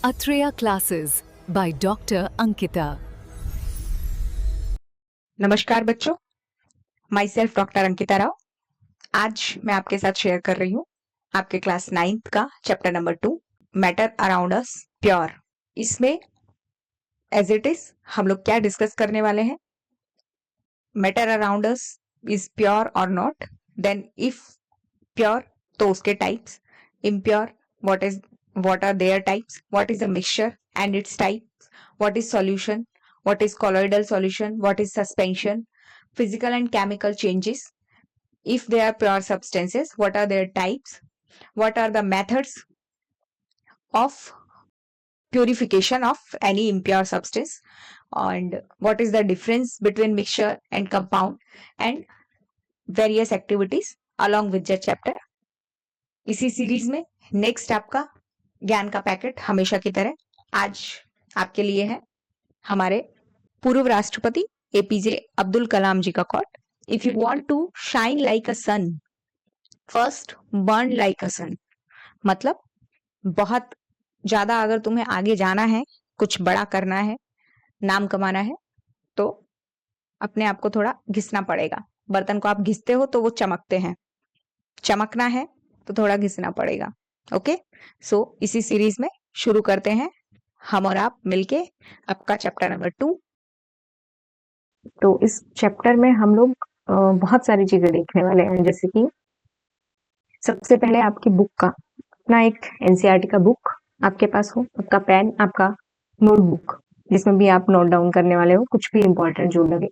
Atreya Classes by Dr. Ankita. नमस्कार बच्चों, my self doctor Ankita Rao. आज मैं आपके साथ शेयर कर रही हूँ आपके क्लास 9th का chapter number 2 matter around us pure. इसमें एज इट इज हम लोग क्या डिस्कस करने वाले हैं? Matter around us is pure or not, then if pure तो उसके types, impure what are their types, what is a mixture and its types, what is solution, what is colloidal solution, what is suspension, physical and chemical changes. If they are pure substances, what are their types, what are the methods of purification of any impure substance, and what is the difference between mixture and compound, and various activities along with the chapter. इसी series में next आपका ज्ञान का packet हमेशा की तरह आज आपके लिए है हमारे पूर्व राष्ट्रपति एपीजे अब्दुल कलाम जी का quote. If you want to shine like a sun, first burn like a sun. मतलब बहुत ज्यादा अगर तुम्हें आगे जाना है, कुछ बड़ा करना है, नाम कमाना है, तो अपने आप को थोड़ा घिसना पड़ेगा। बर्तन को आप घिसते हो तो वो चमकते हैं, चमकना है तो थोड़ा घिसना पड़ेगा। ओके, सो इसी सीरीज में शुरू करते हैं हम और आप मिलके आपका चैप्टर नंबर 2। तो इस चैप्टर में हम लोग बहुत सारी चीजें देखने वाले हैं, जैसे कि सबसे पहले आपकी बुक का अपना एक एनसीईआरटी का बुक आपके पास हो, आपका पेन, आपका नोटबुक जिसमें भी आप नोट डाउन करने वाले हो कुछ भी इंपॉर्टेंट जो लगे।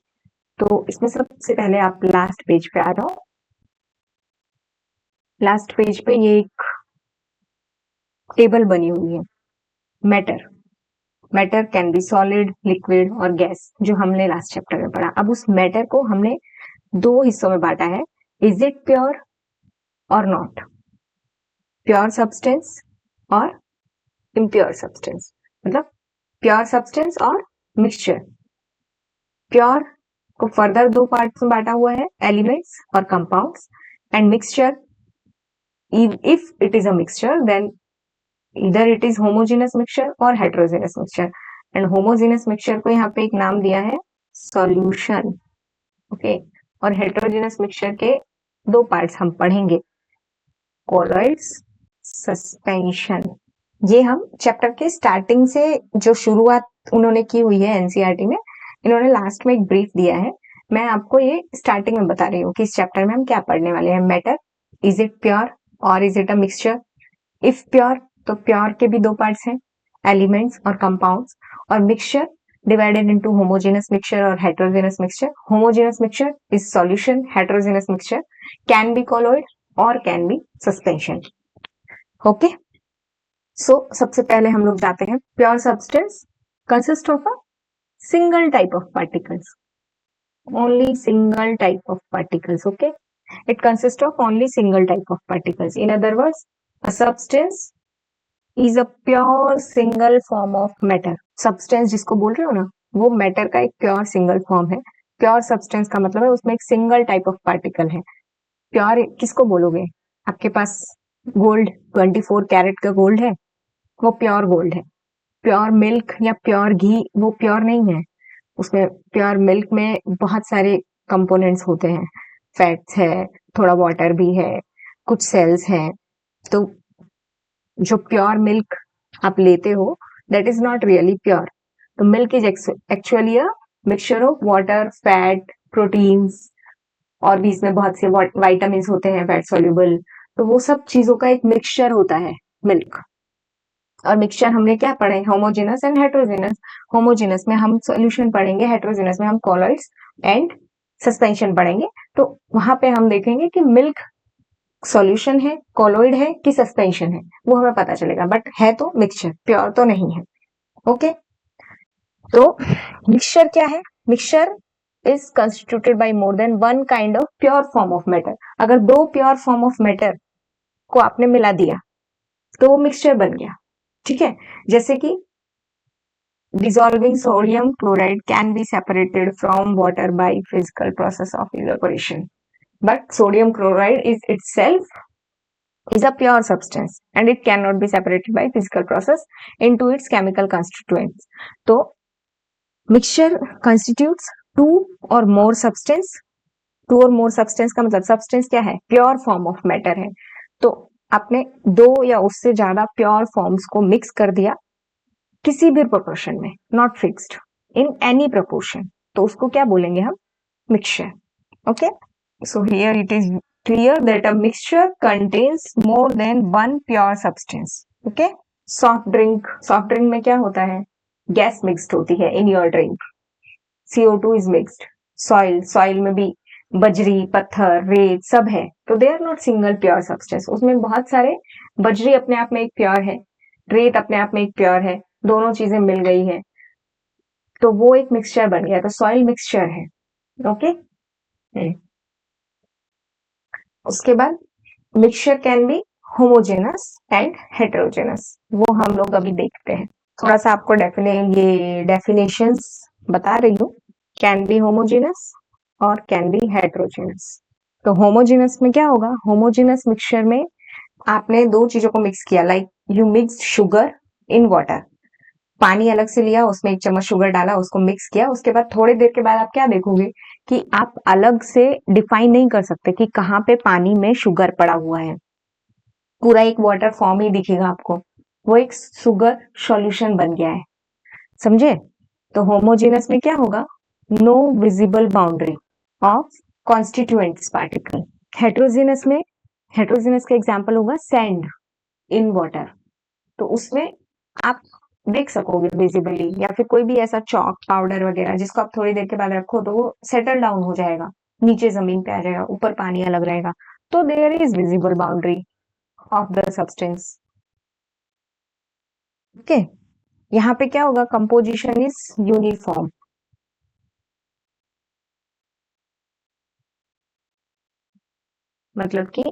तो इसमें सबसे पहले आप लास्ट पेज पे आ जाओ। लास्ट पेज पे ये एक टेबल बनी हुई है, matter can be solid, liquid और गैस, जो हमने लास्ट चैप्टर में पढ़ा। अब उस मैटर को हमने दो हिस्सों में बांटा है, is it pure or not, pure substance और इम्प्योर सब्सटेंस। मतलब प्योर सब्सटेंस और मिक्सचर। प्योर को फर्दर दो पार्ट्स में बांटा हुआ है, एलिमेंट्स और compounds, and mixture, if it is a mixture then either it is homogeneous mixture or heterogeneous mixture, and homogeneous mixture को यहाँ पे एक नाम दिया है solution। ओके, और heterogeneous mixture के दो पार्ट्स हम पढ़ेंगे, colloids, suspension। ये हम चैप्टर के स्टार्टिंग से जो शुरुआत उन्होंने की हुई है एनसीईआरटी में, इन्होंने लास्ट में एक ब्रीफ दिया है। मैं आपको ये स्टार्टिंग में बता रही हूँ कि इस चैप्टर में हम क्या पढ़ने वाले हैं। मैटर, इज इट प्योर और is it a mixture? If pure तो प्योर के भी दो पार्ट्स हैं, एलिमेंट्स और कंपाउंड्स, और mixture divided into homogeneous mixture और heterogeneous mixture. Homogeneous mixture is solution, heterogeneous mixture can be colloid और can be suspension. Okay, so सबसे पहले हम लोग जाते हैं। Pure substance consist of a single type of particles, only single type of particles. Okay, it consists of only single type of particles. In other words, a substance is a pure single form of matter. Substance जिसको बोल रहे हो ना, वो matter का एक pure single form है। Pure substance का मतलब है उसमें एक single type of particle है। Pure किसको बोलोगे? आपके पास गोल्ड 24 कैरेट का गोल्ड है, वो प्योर गोल्ड है। प्योर मिल्क या प्योर घी वो प्योर नहीं है। उसमें प्योर मिल्क में बहुत सारे कंपोनेंट्स होते हैं, फैट्स है, थोड़ा वाटर भी है, कुछ सेल्स हैं। तो जो प्योर मिल्क आप लेते हो that is not really pure. तो milk is actually a mixture of water, fat, proteins, और भी इसमें बहुत से वाइटामिन होते हैं, फैट सोल्यूबल। तो वो सब चीजों का एक मिक्सचर होता है मिल्क। और मिक्सचर हमने क्या पढ़े, होमोजेनस एंड हेटेरोजेनस। होमोजेनस में हम सॉल्यूशन पढ़ेंगे, हेटेरोजेनस में हम कॉलॉइड्स एंड सस्पेंशन पढ़ेंगे। तो वहां पे हम देखेंगे कि मिल्क सॉल्यूशन है, कॉलॉइड है कि सस्पेंशन है, वो हमें पता चलेगा, बट है तो मिक्सचर, प्योर तो नहीं है। ओके, तो मिक्सचर क्या है? Mixture is constituted by more than one kind of pure form of matter. अगर दो प्योर फॉर्म ऑफ मैटर को आपने मिला दिया तो वो मिक्सचर बन गया। ठीक है, जैसे कि dissolving sodium chloride can be separated from water by physical process of evaporation, but sodium chloride is itself is a pure substance and it cannot be separated by physical process into its chemical constituents. तो mixture constitutes two or more substance. Two or more substance का मतलब substance क्या है? Pure form of matter है। तो आपने दो या उससे ज्यादा प्योर फॉर्म्स को मिक्स कर दिया किसी भी प्रोपोर्शन में, not fixed, in any proportion, तो उसको क्या बोलेंगे हम? Mixture. Okay, so here it is clear that a mixture contains more than one pure substance. Okay, soft drink में क्या होता है? गैस मिक्स्ड होती है in your drink. CO2 is mixed. Soil में भी बजरी, पत्थर, रेत सब है, तो they are not single pure substance. उसमें बहुत सारे, बजरी अपने आप में एक प्योर है, रेत अपने आप में एक प्योर है, दोनों चीजें मिल गई है तो वो एक मिक्सचर बन गया, तो सॉइल मिक्सचर है। ओके, उसके बाद mixture can B homogeneous and heterogeneous, वो हम लोग अभी देखते हैं। थोड़ा सा आपको ये डेफिनेशंस बता रही हूँ। कैन बी होमोजेनस और कैन बी हेटेरोजेनस। तो होमोजेनस में क्या होगा? होमोजेनस मिक्सचर में आपने दो चीजों को मिक्स किया, like you mix sugar in water. पानी अलग से लिया, उसमें 1 चम्मच शुगर डाला, उसको मिक्स किया, उसके बाद थोड़ी देर के बाद आप क्या देखोगे कि आप अलग से डिफाइन नहीं कर सकते कि कहाँ पे पानी में शुगर पड़ा हुआ है, पूरा एक वाटर फॉर्म ही दिखेगा आपको, वो एक शुगर सॉल्यूशन बन गया है। समझे? तो होमोजेनस में क्या होगा? No visible boundary of constituents particle. Heterogeneous का एग्जांपल होगा सैंड इन वाटर, तो उसमें आप देख सकोगे विजिबली, या फिर कोई भी ऐसा चॉक पाउडर वगैरह जिसको आप थोड़ी देर के बाद रखो तो वो सेटल डाउन हो जाएगा, नीचे जमीन पे आ जाएगा, ऊपर पानी अलग रहेगा, तो there is visible boundary of the substance. Okay, यहाँ पे क्या होगा? Composition is uniform. मतलब कि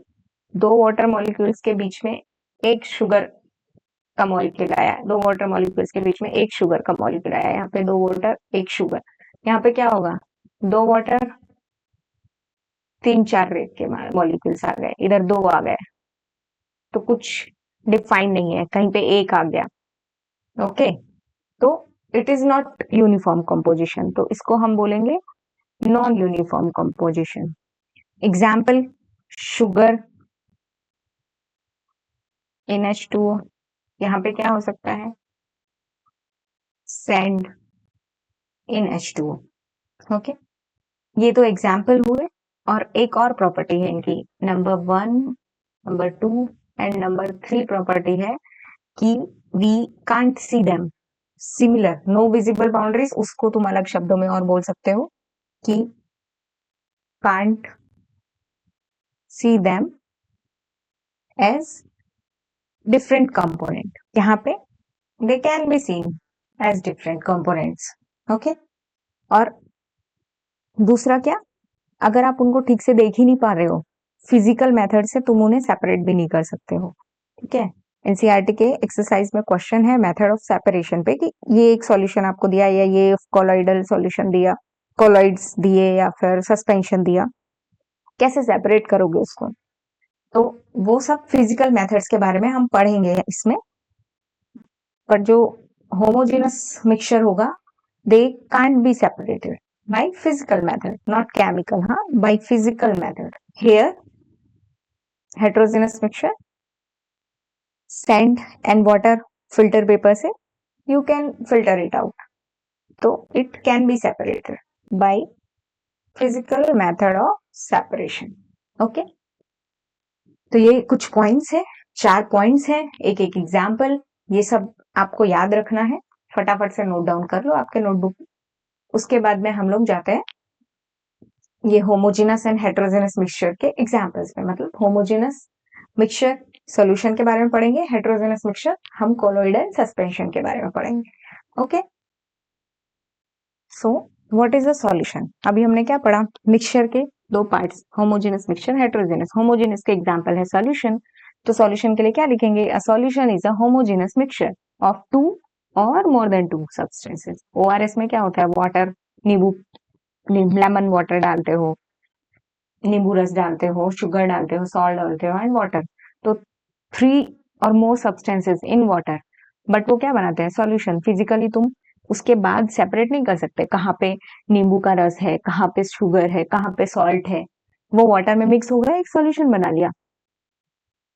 दो वाटर मॉलिक्यूल्स के बीच में एक शुगर का मॉलिक्यूल आया है, दो वाटर मॉलिक्यूल्स के बीच में एक शुगर का मॉलिक्यूल आया है, यहाँ पे दो वाटर एक शुगर, यहाँ पे क्या होगा? दो वाटर 3-4 रेत के मॉलिक्यूल्स आ गए, इधर दो आ गए, तो कुछ डिफाइन नहीं है, कहीं पे एक आ गया। ओके, तो it is not uniform composition, तो इसको हम बोलेंगे non uniform composition. Example, sugar NH2, यहाँ पे क्या हो सकता है? Sand in H2O। ओके, ये तो एग्जाम्पल हुए, और एक और प्रॉपर्टी है इनकी, number 1, number 2 and number 3 property है कि we can't see them similar, no visible boundaries, उसको तुम अलग शब्दों में और बोल सकते हो कि can't see them as different component. यहाँ पे they can be seen as different components. Okay, और दूसरा क्या? अगर आप उनको ठीक से देख ही नहीं पा रहे हो, फिजिकल मेथड से तुम उन्हें सेपरेट भी नहीं कर सकते हो। ठीक है, एनसीईआरटी के एक्सरसाइज में क्वेश्चन है मेथड ऑफ सेपरेशन पे, कि ये एक सॉल्यूशन आपको दिया या ये कोलॉइडल सॉल्यूशन दिया, कोलॉइड्स दिए या फिर सस्पेंशन दिया, कैसे सेपरेट करोगे उसको? तो वो सब फिजिकल मेथड्स के बारे में हम पढ़ेंगे इसमें, पर जो होमोजेनस मिक्सचर होगा they can't be separated by physical method, not chemical, हाँ, by physical method. Here heterogeneous mixture, sand and water, filter paper से you can filter it out, so it can be separated by physical method of separation. Okay, तो ये कुछ points है, 4 points है, एक एक example, ये सब आपको याद रखना है, फटाफट से नोट डाउन कर लो आपके नोटबुक में। उसके बाद में हम लोग जाते हैं ये होमोजेनस एंड हेटेरोजेनस मिक्सचर के एग्जाम्पल्स में, मतलब होमोजेनस मिक्सचर सॉल्यूशन के बारे में पढ़ेंगे, हेटेरोजेनस मिक्सचर हम कोलॉइडल सस्पेंशन के बारे में पढ़ेंगे। Okay, so what is a solution? अभी हमने क्या पढ़ा? मिक्सचर के दो parts, homogeneous mixture, heterogeneous. Homogeneous के एग्जांपल है सॉल्यूशन, तो सॉल्यूशन के लिए क्या लिखेंगे? A solution is a homogeneous mixture of two or more than two substances. ORS में क्या होता है? वाटर, नींबू, लेमन वाटर डालते हो, नींबू रस डालते हो, शुगर डालते हो, सॉल्ट डालते हो एंड वाटर, तो 3 और more substances in water, but वो क्या बनाते हैं, सॉल्यूशन। फिजिकली तुम उसके बाद सेपरेट नहीं कर सकते कहाँ पे नींबू का रस है, कहाँ पे शुगर है, कहाँ पे सॉल्ट है। वो वाटर में मिक्स हो गया, एक सॉल्यूशन बना लिया।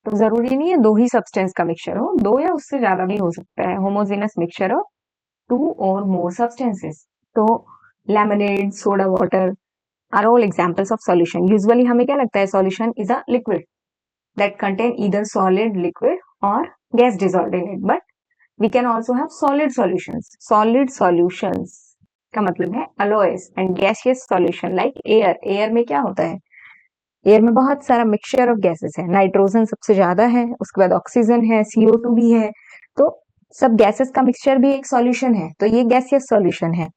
तो जरूरी नहीं है 2 ही सब्सटेंस का मिक्सचर हो, 2 या उससे ज्यादा भी हो सकता है। होमोजेनस मिक्सचर ऑफ 2 और मोर सब्सटेंसेस। तो lemonade, soda water are all examples of solution. Usually हमें क्या लगता है, solution is a liquid that contain either solid, liquid or gas dissolved in it, but we can also have solid solutions. Solid solutions का मतलब है alloys and gaseous solution like air. Air में क्या होता है, एयर में बहुत सारा मिक्सचर ऑफ गैसेस है। नाइट्रोजन सबसे ज्यादा है, उसके बाद ऑक्सीजन है, CO2 भी है। तो सब गैसेस का मिक्सचर भी एक सॉल्यूशन है। तो ये गैसियस सॉल्यूशन है।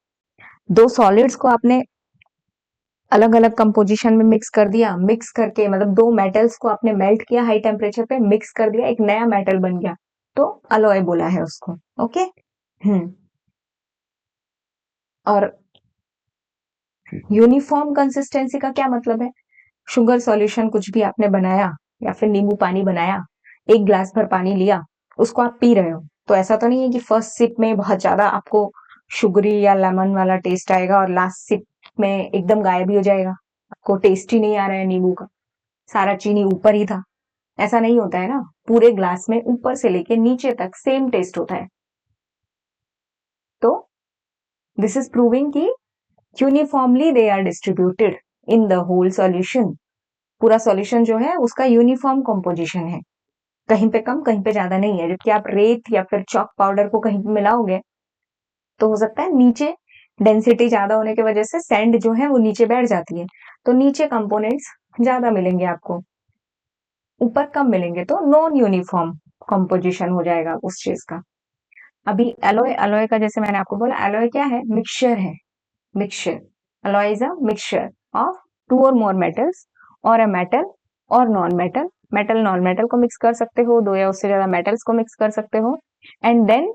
2 सॉलिड्स को आपने अलग अलग कंपोजिशन में मिक्स कर दिया, मिक्स करके मतलब 2 मेटल्स को आपने मेल्ट किया हाई टेम्परेचर पे, मिक्स कर दिया, एक नया मेटल बन गया, तो अलॉय बोला है उसको। ओके। और यूनिफॉर्म कंसिस्टेंसी का क्या मतलब है, शुगर सॉल्यूशन कुछ भी आपने बनाया या फिर नींबू पानी बनाया, 1 ग्लास भर पानी लिया, उसको आप पी रहे हो, तो ऐसा तो नहीं है कि फर्स्ट सिप में बहुत ज्यादा आपको शुगरी या लेमन वाला टेस्ट आएगा और लास्ट सिप में एकदम गायब ही हो जाएगा, आपको टेस्ट ही नहीं आ रहा है नींबू का, सारा चीनी ऊपर ही था। ऐसा नहीं होता है ना, पूरे ग्लास में ऊपर से लेके नीचे तक सेम टेस्ट होता है। तो दिस इज प्रूविंग कि uniformly they are distributed in the whole solution. पूरा सॉल्यूशन जो है उसका यूनिफॉर्म कंपोजिशन है, कहीं पे कम कहीं पे ज्यादा नहीं है। जबकि आप रेत या फिर चॉक पाउडर को कहीं पे मिलाओगे तो हो सकता है नीचे डेंसिटी ज्यादा होने की वजह से सैंड जो है वो नीचे बैठ जाती है, तो नीचे कंपोनेंट्स ज्यादा मिलेंगे आपको, ऊपर कम मिलेंगे, तो नॉन यूनिफॉर्म कंपोजिशन हो जाएगा उस चीज का। अभी एलॉय, एलॉय का जैसे मैंने आपको बोला, एलॉय क्या है, मिक्सचर है। Mixture, alloy is a mixture of 2 और मोर मेटल्स और अ मेटल और non metal. Metal non metal को मिक्स कर सकते हो, 2 या उससे ज्यादा मेटल्स को मिक्स कर सकते हो, एंड देन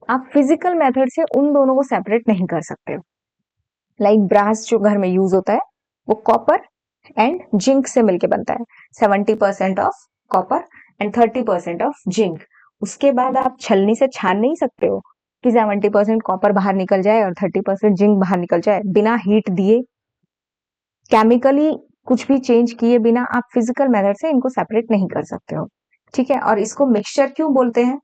आप फिजिकल मेथड से उन दोनों को सेपरेट नहीं कर सकते हो। लाइक ब्रास जो घर में यूज होता है वो कॉपर एंड जिंक से मिलके बनता है, 70% of copper and 30% of zinc. उसके बाद आप छलनी से छान नहीं सकते हो कि 70% कॉपर बाहर निकल जाए और 30% जिंक बाहर निकल जाए। बिना हीट दिए, केमिकली कुछ भी चेंज किए बिना आप फिजिकल मेथड से इनको सेपरेट नहीं कर सकते हो। ठीक है, और इसको मिक्सचर क्यों बोलते हैं?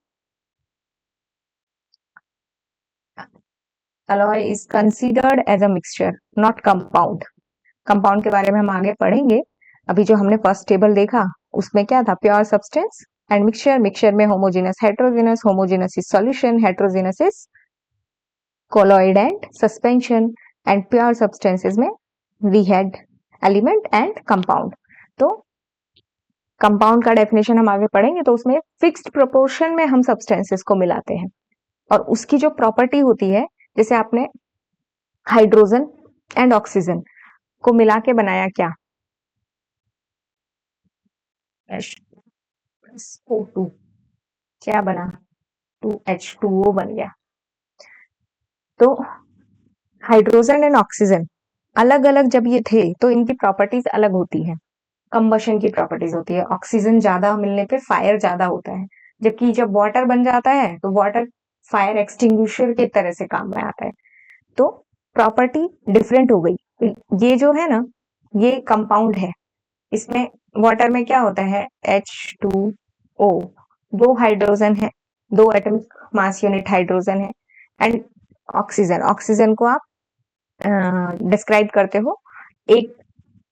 alloy is considered as a mixture, not compound. Compound के बारे में हम आगे पढ़ेंगे। अभी जो हमने फर्स्ट टेबल देखा उसमें क्या था, pure substance and mixture. Mixture में homogeneous, heterogeneous, homogeneous is solution, heterogeneous is colloid and suspension, and pure substances में we had element and compound. तो कंपाउंड का डेफिनेशन हम आगे पढ़ेंगे, तो उसमें फिक्स्ड प्रोपोर्शन में हम सब्सटेंसेस को मिलाते हैं और उसकी जो प्रॉपर्टी होती है, जैसे आपने हाइड्रोजन एंड ऑक्सीजन को मिला के बनाया क्या, H+O2, क्या बना, 2H2O बन गया। तो हाइड्रोजन एंड ऑक्सीजन अलग अलग जब ये थे तो इनकी प्रॉपर्टीज अलग होती है, कंबशन की प्रॉपर्टीज होती है। ऑक्सीजन ज्यादा मिलने पे फायर ज्यादा होता है, जबकि जब वाटर बन जाता है तो वाटर फायर एक्सटिंग्विशर की तरह से काम में आता है। तो प्रॉपर्टी डिफरेंट हो गई। ये जो है ना, ये कंपाउंड है, इसमें वाटर में क्या होता है, H2O, 2 हाइड्रोजन है, 2 एटॉमिक मास यूनिट हाइड्रोजन है, एंड ऑक्सीजन, ऑक्सीजन को आप डिस्क्राइब करते हो एक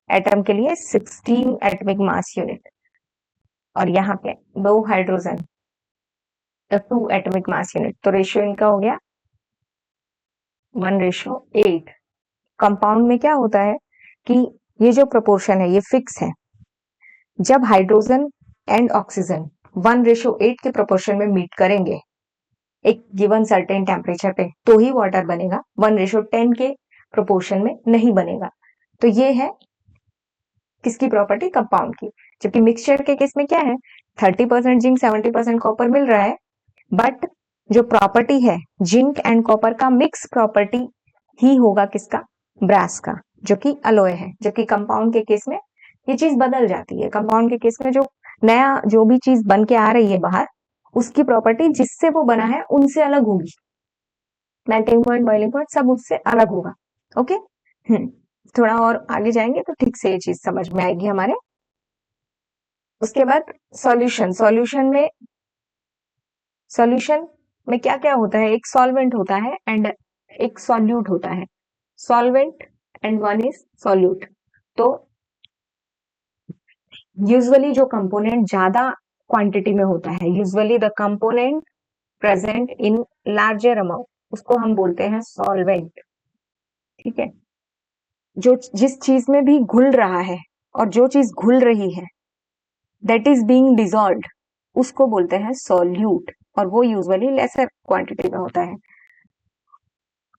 एटम के लिए 16 एटॉमिक मास यूनिट, और यहाँ पे 2 हाइड्रोजन तो 2 एटॉमिक मास यूनिट, तो रेशियो इनका हो गया 1:8। कंपाउंड में क्या होता है कि ये जो प्रोपोर्शन है ये फिक्स है। जब हाइड्रोजन एंड ऑक्सीजन 1:8 के प्रोपोर्शन में मीट करेंगे एक गिवन सर्टेन टेम्परेचर पे, तो ही वाटर बनेगा, 1:10 के प्रोपोर्शन में नहीं बनेगा। तो ये है किसकी प्रॉपर्टी, कंपाउंड की। जबकि मिक्सचर के केस में क्या है, 30% जिंक 70% कॉपर मिल रहा है, बट जो प्रॉपर्टी है जिंक एंड कॉपर का मिक्स प्रॉपर्टी ही होगा किसका, ब्रास का, जो कि अलॉय है। जबकि कंपाउंड के केस में ये चीज बदल जाती है। कंपाउंड के केस में जो नया जो भी चीज बन के आ रही है बाहर, उसकी प्रॉपर्टी जिससे वो बना है उनसे अलग होगी। मेल्टिंग पॉइंट, बॉइलिंग पॉइंट सब उससे अलग होगा। ओके, थोड़ा और आगे जाएंगे तो ठीक से ये चीज समझ में आएगी हमारे। उसके बाद सॉल्यूशन। सॉल्यूशन में क्या क्या होता है? एक सॉल्वेंट होता है एंड एक सॉल्यूट होता है। Solvent and one is solute. तो यूजुअली जो कंपोनेंट ज्यादा क्वांटिटी में होता है, usually the component present in larger amount, उसको हम बोलते हैं सॉल्वेंट। ठीक है, जो जिस चीज में भी घुल रहा है और जो चीज घुल रही है दैट इज बीइंग डिसॉल्व्ड, उसको बोलते हैं सॉल्यूट। और वो यूजुअली लेसर क्वांटिटी में होता है।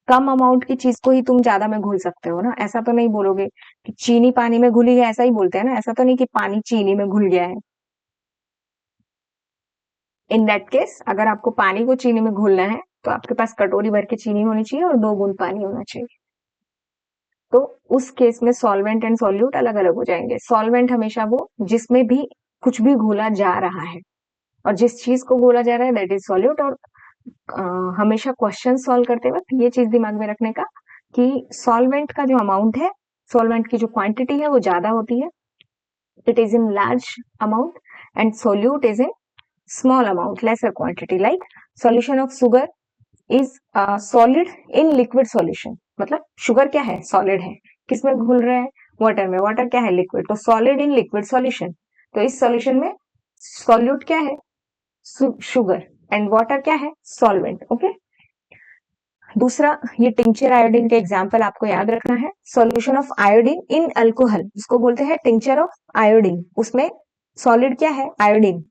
कम अमाउंट की चीज को ही तुम ज्यादा में घुल सकते हो ना, ऐसा तो नहीं बोलोगे कि चीनी पानी में घुली है, ऐसा ही बोलते हैं ना, ऐसा तो नहीं कि पानी चीनी में घुल गया है। इन दैट केस अगर आपको पानी को चीनी में घुलना है तो आपके पास कटोरी भर के चीनी होनी चाहिए और 2 बूंद पानी होना चाहिए। तो उस केस में सॉल्वेंट एंड सॉल्यूट अलग अलग हो जाएंगे। सॉल्वेंट हमेशा वो जिसमें भी कुछ भी घोला जा रहा है, और जिस चीज को घोला जा रहा है दैट इज सॉल्यूट। और हमेशा क्वेश्चन सॉल्व करते वक्त ये चीज दिमाग में रखने का कि सॉल्वेंट का जो अमाउंट है, सॉल्वेंट की जो क्वांटिटी है वो ज्यादा होती है, it is in large amount, and solute is in small amount, lesser quantity. Like solution of sugar is solid in liquid solution. मतलब शुगर क्या है? सॉलिड है। किसमें घुल रहा है? वाटर में। वाटर क्या है? लिक्विड। तो सॉलिड इन लिक्विड सॉल्यूशन। तो इस सॉल्यूशन में सॉल्यूट क्या है? शुगर, एंड वाटर क्या है? सॉल्वेंट। ओके, दूसरा, ये टिंचर आयोडीन के एग्जाम्पल आपको याद रखना है। Solution of iodine in alcohol, उसको बोलते हैं टिंचर ऑफ आयोडीन। उसमें सॉलिड क्या है? आयोडीन,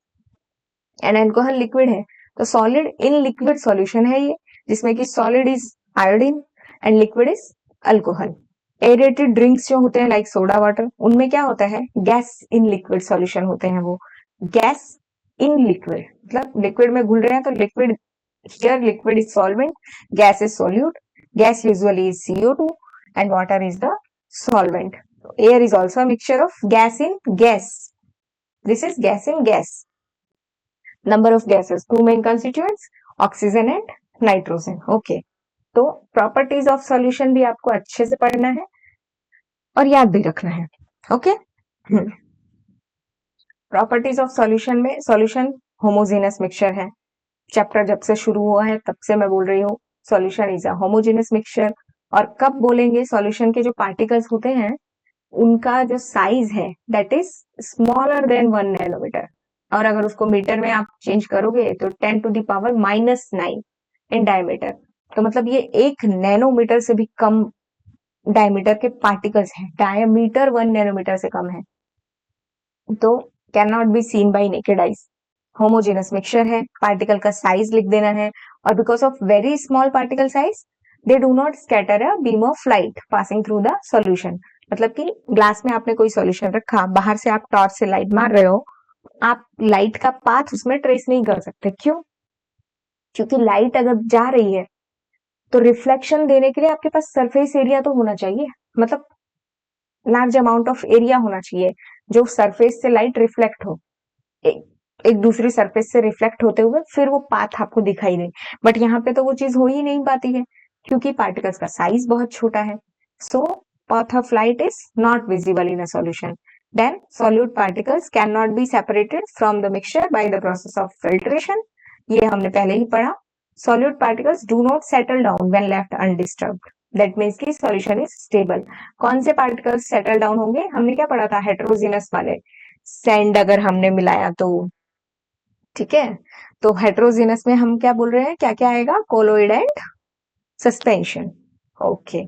एंड अल्कोहल लिक्विड है। तो सॉलिड इन लिक्विड सॉल्यूशन है ये, जिसमें कि solid is iodine and liquid is alcohol. Aerated drinks जो होते हैं लाइक सोडा वाटर, उनमें क्या होता है? गैस इन लिक्विड सॉल्यूशन होते हैं वो। गैस इन लिक्विड मतलब लिक्विड में घुल रहे हैं, तो liquid here liquid is solvent, gas is solute, gas usually is CO2 and water is the solvent. Air is also a mixture of gas in gas. This is gas in gas. Number of gases, two main constituents, oxygen and nitrogen. Okay, तो properties of solution भी आपको अच्छे से पढ़ना है और याद भी रखना है। ओके, प्रॉपर्टीज ऑफ सॉल्यूशन में, सॉल्यूशन होमोजेनस मिक्सचर है। चैप्टर जब से शुरू हुआ है तब से मैं बोल रही हूँ solution is a homogeneous mixture. और कब बोलेंगे? सॉल्यूशन के जो पार्टिकल्स होते हैं उनका जो साइज है that is smaller than 1 nanometer. और अगर उसको मीटर में आप चेंज करोगे तो 10⁻⁹ इन डायमीटर। तो मतलब ये 1 नैनोमीटर से भी कम डायमीटर के पार्टिकल्स हैं। डायमीटर 1 नैनोमीटर से कम है, तो can not be seen by naked eyes. Homogeneous mixture है, पार्टिकल का साइज लिख देना है। और because of very small particle size they do not scatter a beam of light passing through the solution. मतलब कि ग्लास में आपने कोई सॉल्यूशन रखा, बाहर से आप टॉर्च से लाइट मार रहे हो, आप लाइट का पाथ उसमें ट्रेस नहीं कर सकते। क्यों? क्योंकि लाइट अगर जा रही है तो रिफ्लेक्शन देने के लिए आपके पास सरफेस एरिया तो होना चाहिए, मतलब लार्ज अमाउंट ऑफ एरिया होना चाहिए जो सरफेस से लाइट रिफ्लेक्ट हो, एक दूसरी सरफेस से रिफ्लेक्ट होते हुए फिर वो पाथ आपको दिखाई दे। बट यहाँ पे तो वो चीज हो ही नहीं पाती है क्योंकि पार्टिकल्स का साइज बहुत छोटा है। सो path of light is not visible in a solution. Then solute particles cannot be separated from the mixture by the process of filtration. ये हमने पहले ही पढ़ा। Solute particles do not settle down when left undisturbed. That means कि solution is stable. कौन से particles settle down होंगे? हमने क्या पढ़ा था? heterogeneous वाले। सैंड अगर हमने मिलाया तो, ठीक है, तो हेट्रोजीनस में हम क्या बोल रहे हैं? क्या क्या आएगा? Colloid and suspension. ओके,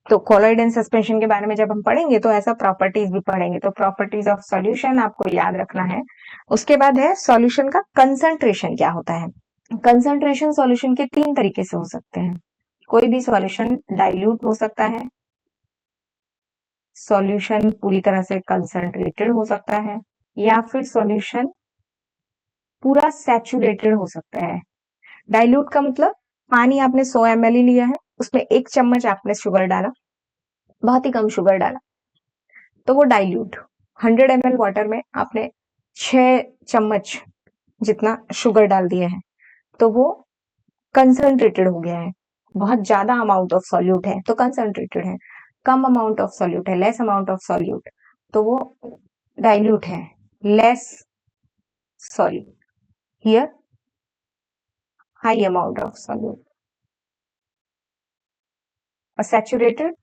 तो कोलोइड एंड सस्पेंशन के बारे में जब हम पढ़ेंगे तो ऐसा प्रॉपर्टीज भी पढ़ेंगे। तो प्रॉपर्टीज ऑफ सॉल्यूशन आपको याद रखना है। उसके बाद है सॉल्यूशन का कंसंट्रेशन क्या होता है। कंसंट्रेशन सॉल्यूशन के 3 तरीके से हो सकते हैं। कोई भी सॉल्यूशन डाइल्यूट हो सकता है, सॉल्यूशन पूरी तरह से कंसंट्रेटेड हो सकता है, या फिर सॉल्यूशन पूरा सैचुरेटेड हो सकता है। डाइल्यूट का मतलब पानी आपने 100 ml ही लिया है, उसमें 1 चम्मच आपने शुगर डाला, बहुत ही कम शुगर डाला, तो वो डाइल्यूट। 100 ml वाटर में आपने 6 चम्मच जितना शुगर डाल दिया है तो वो कंसंट्रेटेड हो गया है, बहुत ज्यादा अमाउंट ऑफ सॉल्यूट है तो कंसंट्रेटेड है, कम अमाउंट ऑफ सॉल्यूट है, लेस अमाउंट ऑफ सॉल्यूट तो वो डाइल्यूट है, less solute, here high amount of solute. Saturated,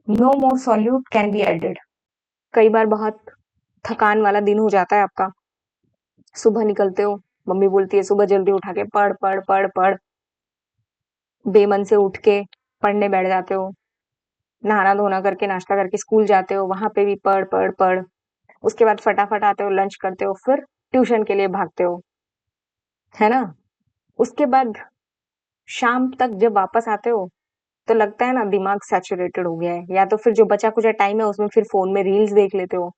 no more solute can be added. कई बार बहुत थकान वाला दिन हो जाता है आपका, सुबह निकलते हो, मम्मी बोलती है सुबह जल्दी उठा के पढ़ पढ़ पढ़ पढ़, बेमन से उठ के पढ़ने बैठ जाते हो, नहाना धोना करके नाश्ता करके स्कूल जाते हो, वहां पे भी पढ़ पढ़ पढ़, उसके बाद फटाफट आते हो, लंच करते हो, फिर ट्यूशन के लिए भागते हो, है ना। उसके बाद शाम तक जब वापस आते हो तो लगता है ना दिमाग सैचुरेटेड हो गया है, या तो फिर जो बचा कुचा टाइम है उसमें फिर फोन में रील्स देख लेते हो,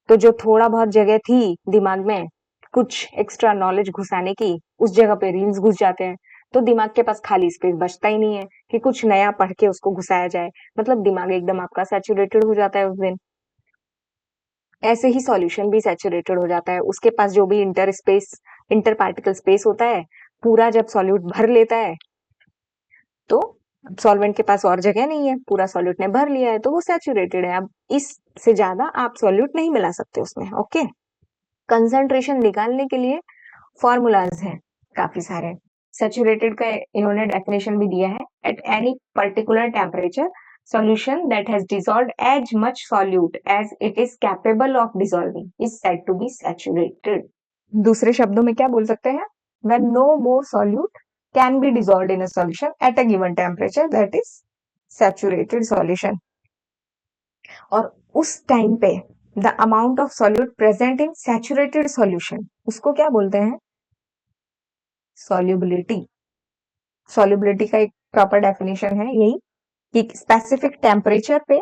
तो जो थोड़ा बहुत जगह थी दिमाग में कुछ एक्स्ट्रा नॉलेज घुसाने की, उस जगह पे रील्स घुस जाते हैं, तो दिमाग के पास खाली स्पेस बचता ही नहीं है कि कुछ नया पढ़ के उसको घुसाया जाए, मतलब दिमाग एकदम आपका सैचुरेटेड हो जाता है उस दिन। ऐसे ही सॉल्यूशन भी सैचुरेटेड हो जाता है, उसके पास जो भी इंटर पार्टिकल स्पेस होता है, पूरा जब सॉल्यूट भर लेता है तो सॉल्वेंट के पास और जगह नहीं है, पूरा सॉल्यूट ने भर लिया है तो वो सैचुरेटेड है। अब इससे ज्यादा आप सॉल्यूट नहीं मिला सकते उसमें, ओके। कंसंट्रेशन निकालने के लिए फॉर्मूलाज हैं काफी सारे। सैचुरेटेड का इन्होंने डेफिनेशन भी दिया है, at any particular temperature solution that has dissolved as much solute as it is capable of dissolving is said to be saturated. दूसरे शब्दों में क्या बोल सकते हैं, when no more solute can be dissolved in a solution at a given temperature, that is saturated solution. और उस time पे the amount of solute present in saturated solution उसको क्या बोलते हैं, solubility. solubility का एक प्रॉपर डेफिनेशन है यही कि स्पेसिफिक टेम्परेचर पे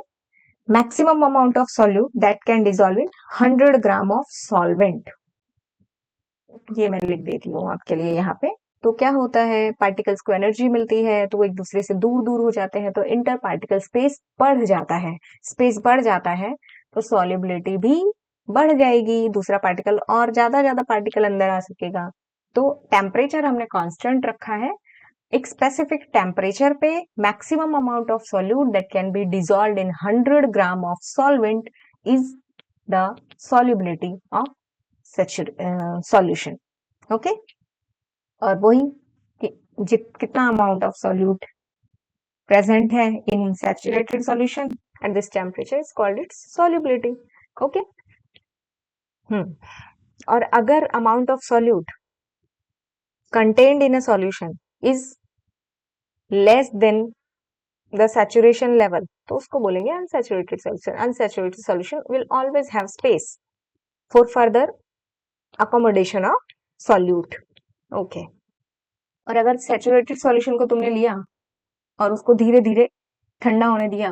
maximum amount of solute that can dissolve in 100 gram of solvent. ये मैं लिख देती हूँ आपके लिए यहाँ पे। तो क्या होता है, पार्टिकल्स को एनर्जी मिलती है तो वो एक दूसरे से दूर दूर हो जाते हैं, तो इंटर पार्टिकल स्पेस बढ़ जाता है, स्पेस बढ़ जाता है तो सॉल्युबिलिटी भी बढ़ जाएगी, दूसरा पार्टिकल और ज्यादा पार्टिकल अंदर आ सकेगा। तो टेम्परेचर हमने कांस्टेंट रखा है, एक स्पेसिफिक टेम्परेचर पे maximum amount of solute that can be dissolved in 100 gram of solvent is the solubility of solution, okay. और वही कितना अमाउंट ऑफ सॉल्यूट प्रेजेंट है in saturated solution at this temperature is called its solubility, okay. और अगर amount of solute contained in a solution is less than the saturation level तो उसको बोलेंगे unsaturated solution. Unsaturated solution will always have space for further accommodation of solute, okay. और अगर saturated solution को तुमने लिया और उसको धीरे धीरे ठंडा होने दिया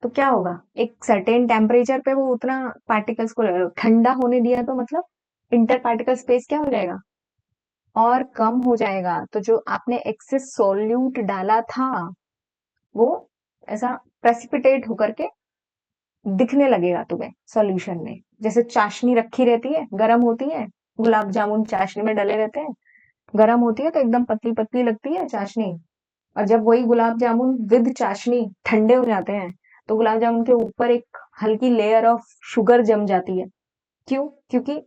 तो क्या होगा, एक सर्टेन टेम्परेचर पे वो उतना पार्टिकल्स को ठंडा होने दिया तो मतलब इंटर पार्टिकल स्पेस क्या हो जाएगा, और कम हो जाएगा। तो जो आपने एक्सेस सॉल्यूट डाला था वो ऐसा प्रेसिपिटेट होकर के दिखने लगेगा तुम्हें सॉल्यूशन में, जैसे चाशनी रखी रहती है, गर्म होती है, गुलाब जामुन चाशनी में डले रहते हैं, गर्म होती है तो एकदम पतली पतली लगती है चाशनी, और जब वही गुलाब जामुन विद चाशनी ठंडे हो जाते हैं तो गुलाब जामुन के ऊपर एक हल्की लेयर ऑफ शुगर जम जाती है। क्यों, क्योंकि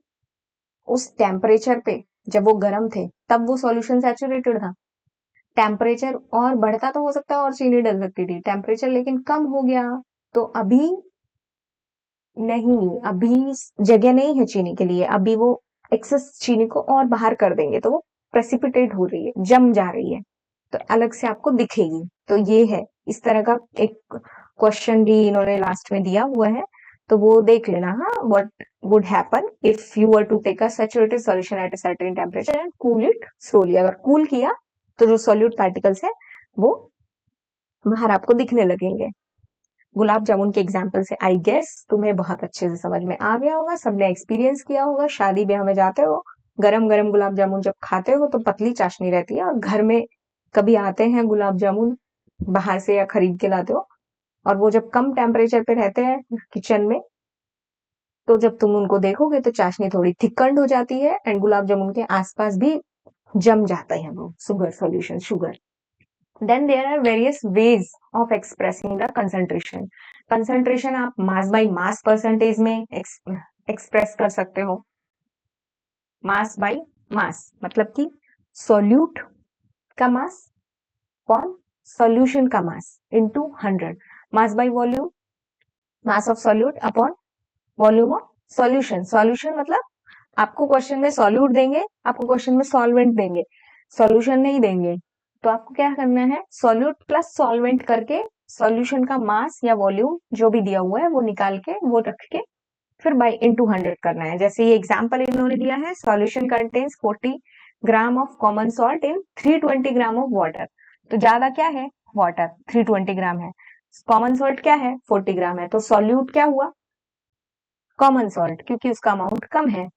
उस टेम्परेचर पे जब वो गर्म थे तब वो सॉल्यूशन सैचुरेटेड था, टेम्परेचर और बढ़ता तो हो सकता है और चीनी डल सकती थी, टेम्परेचर लेकिन कम हो गया तो अभी नहीं, अभी जगह नहीं है चीनी के लिए, अभी वो एक्सेस चीनी को और बाहर कर देंगे तो वो प्रेसिपिटेट हो रही है, जम जा रही है, तो अलग से आपको दिखेगी। तो ये है, इस तरह का एक क्वेश्चन भी इन्होंने लास्ट में दिया हुआ है, तो वो देख लेना। हाँ, what would happen if you were to take a saturated solution at a certain temperature and cool it slowly. अगर कूल किया तो जो सॉल्यूट पार्टिकल्स है वो बाहर आपको दिखने लगेंगे। गुलाब जामुन के एग्जाम्पल से आई गेस तुम्हें बहुत अच्छे से समझ में आ गया होगा, सबने एक्सपीरियंस किया होगा, शादी ब्याह में जाते हो, गरम गरम गुलाब जामुन जब खाते हो तो पतली चाशनी रहती है, और घर में कभी आते हैं गुलाब जामुन बाहर से या खरीद के लाते हो, और वो जब कम टेम्परेचर पे रहते हैं किचन में तो जब तुम उनको देखोगे तो चाशनी थोड़ी थिकंड हो जाती है एंड गुलाब जामुन के आसपास भी जम जाते हैं वो sugar solution sugar. Then there are various ways of expressing the concentration. Concentration आप mass by mass percentage में express कर सकते हो. Mass by mass मतलब कि solute का mass कौन solution का mass into 100. Mass by volume, mass of solute upon volume of solution. Solution मतलब आपको क्वेश्चन में सॉल्यूट देंगे, आपको क्वेश्चन में सॉल्वेंट देंगे, सॉल्यूशन नहीं देंगे, तो आपको क्या करना है, सॉल्यूट प्लस सॉल्वेंट करके सॉल्यूशन का मास या वॉल्यूम जो भी दिया हुआ है वो निकाल के वो रख के फिर बाई इनटू 100 करना है. जैसे ये एग्जांपल इन्होंने दिया है, solution contains 40 gram of common salt in 320 gram of water. तो ज्यादा क्या है, वाटर 320 ग्राम है, कॉमन सॉल्ट क्या है 40 ग्राम है, तो सॉल्यूट क्या हुआ, कॉमन सॉल्ट क्योंकि उसका अमाउंट कम है.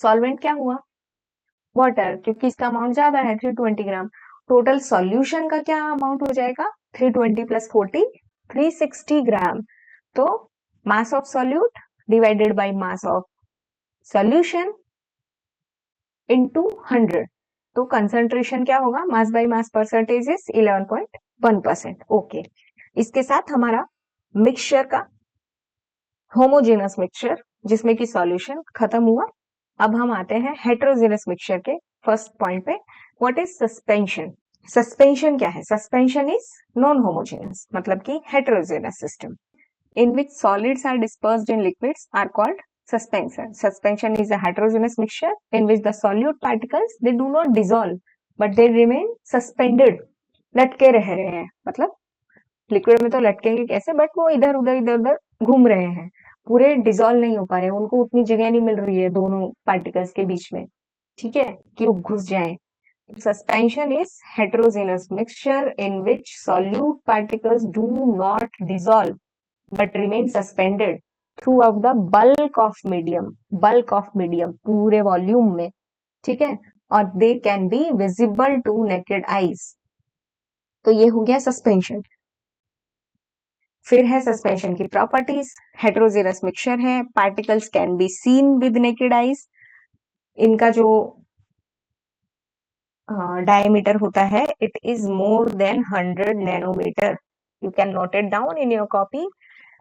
सॉल्वेंट क्या हुआ, वाटर क्योंकि इसका अमाउंट ज्यादा है 320 ग्राम. टोटल सॉल्यूशन का क्या अमाउंट हो जाएगा, 320 प्लस 40 360 ग्राम. तो mass of solute divided by mass of solution into 100. तो कंसंट्रेशन क्या होगा, mass by mass percentage is 11.1%. Okay, इसके साथ हमारा मिक्सचर का होमोजेनस मिक्सचर जिसमें कि सॉल्यूशन खत्म हुआ. अब हम आते हैं हेटेरोजेनस मिक्सचर के फर्स्ट पॉइंट पे. What is suspension. सस्पेंशन क्या है, सस्पेंशन इज नॉन होमोजेनस मतलब कि heterogeneous system in which solids are dispersed in liquids are called suspension. Suspension is a heterogeneous mixture in which the solute particles they do not dissolve but they remain suspended. लटके रह रहे हैं, मतलब liquid में तो लटकेंगे कैसे, but वो इधर उधर घूम रहे हैं, पूरे डिसॉल्व नहीं हो पा रहे हैं, उनको उतनी जगह नहीं मिल रही है दोनों पार्टिकल्स के बीच में, ठीक है, कि वो घुस जाए. Suspension is heterogeneous mixture in which solute particles do not dissolve but remain suspended throughout the bulk of medium पूरे वॉल्यूम में, ठीक है, और they can be visible to naked eyes. तो ये हो गया सस्पेंशन. फिर है सस्पेंशन की प्रॉपर्टीज. हेटेरोजेनस मिक्सचर है, particles can be seen with naked eyes. इनका जो डायमीटर होता है it is more than 100 nanometer. You can note it down in your copy.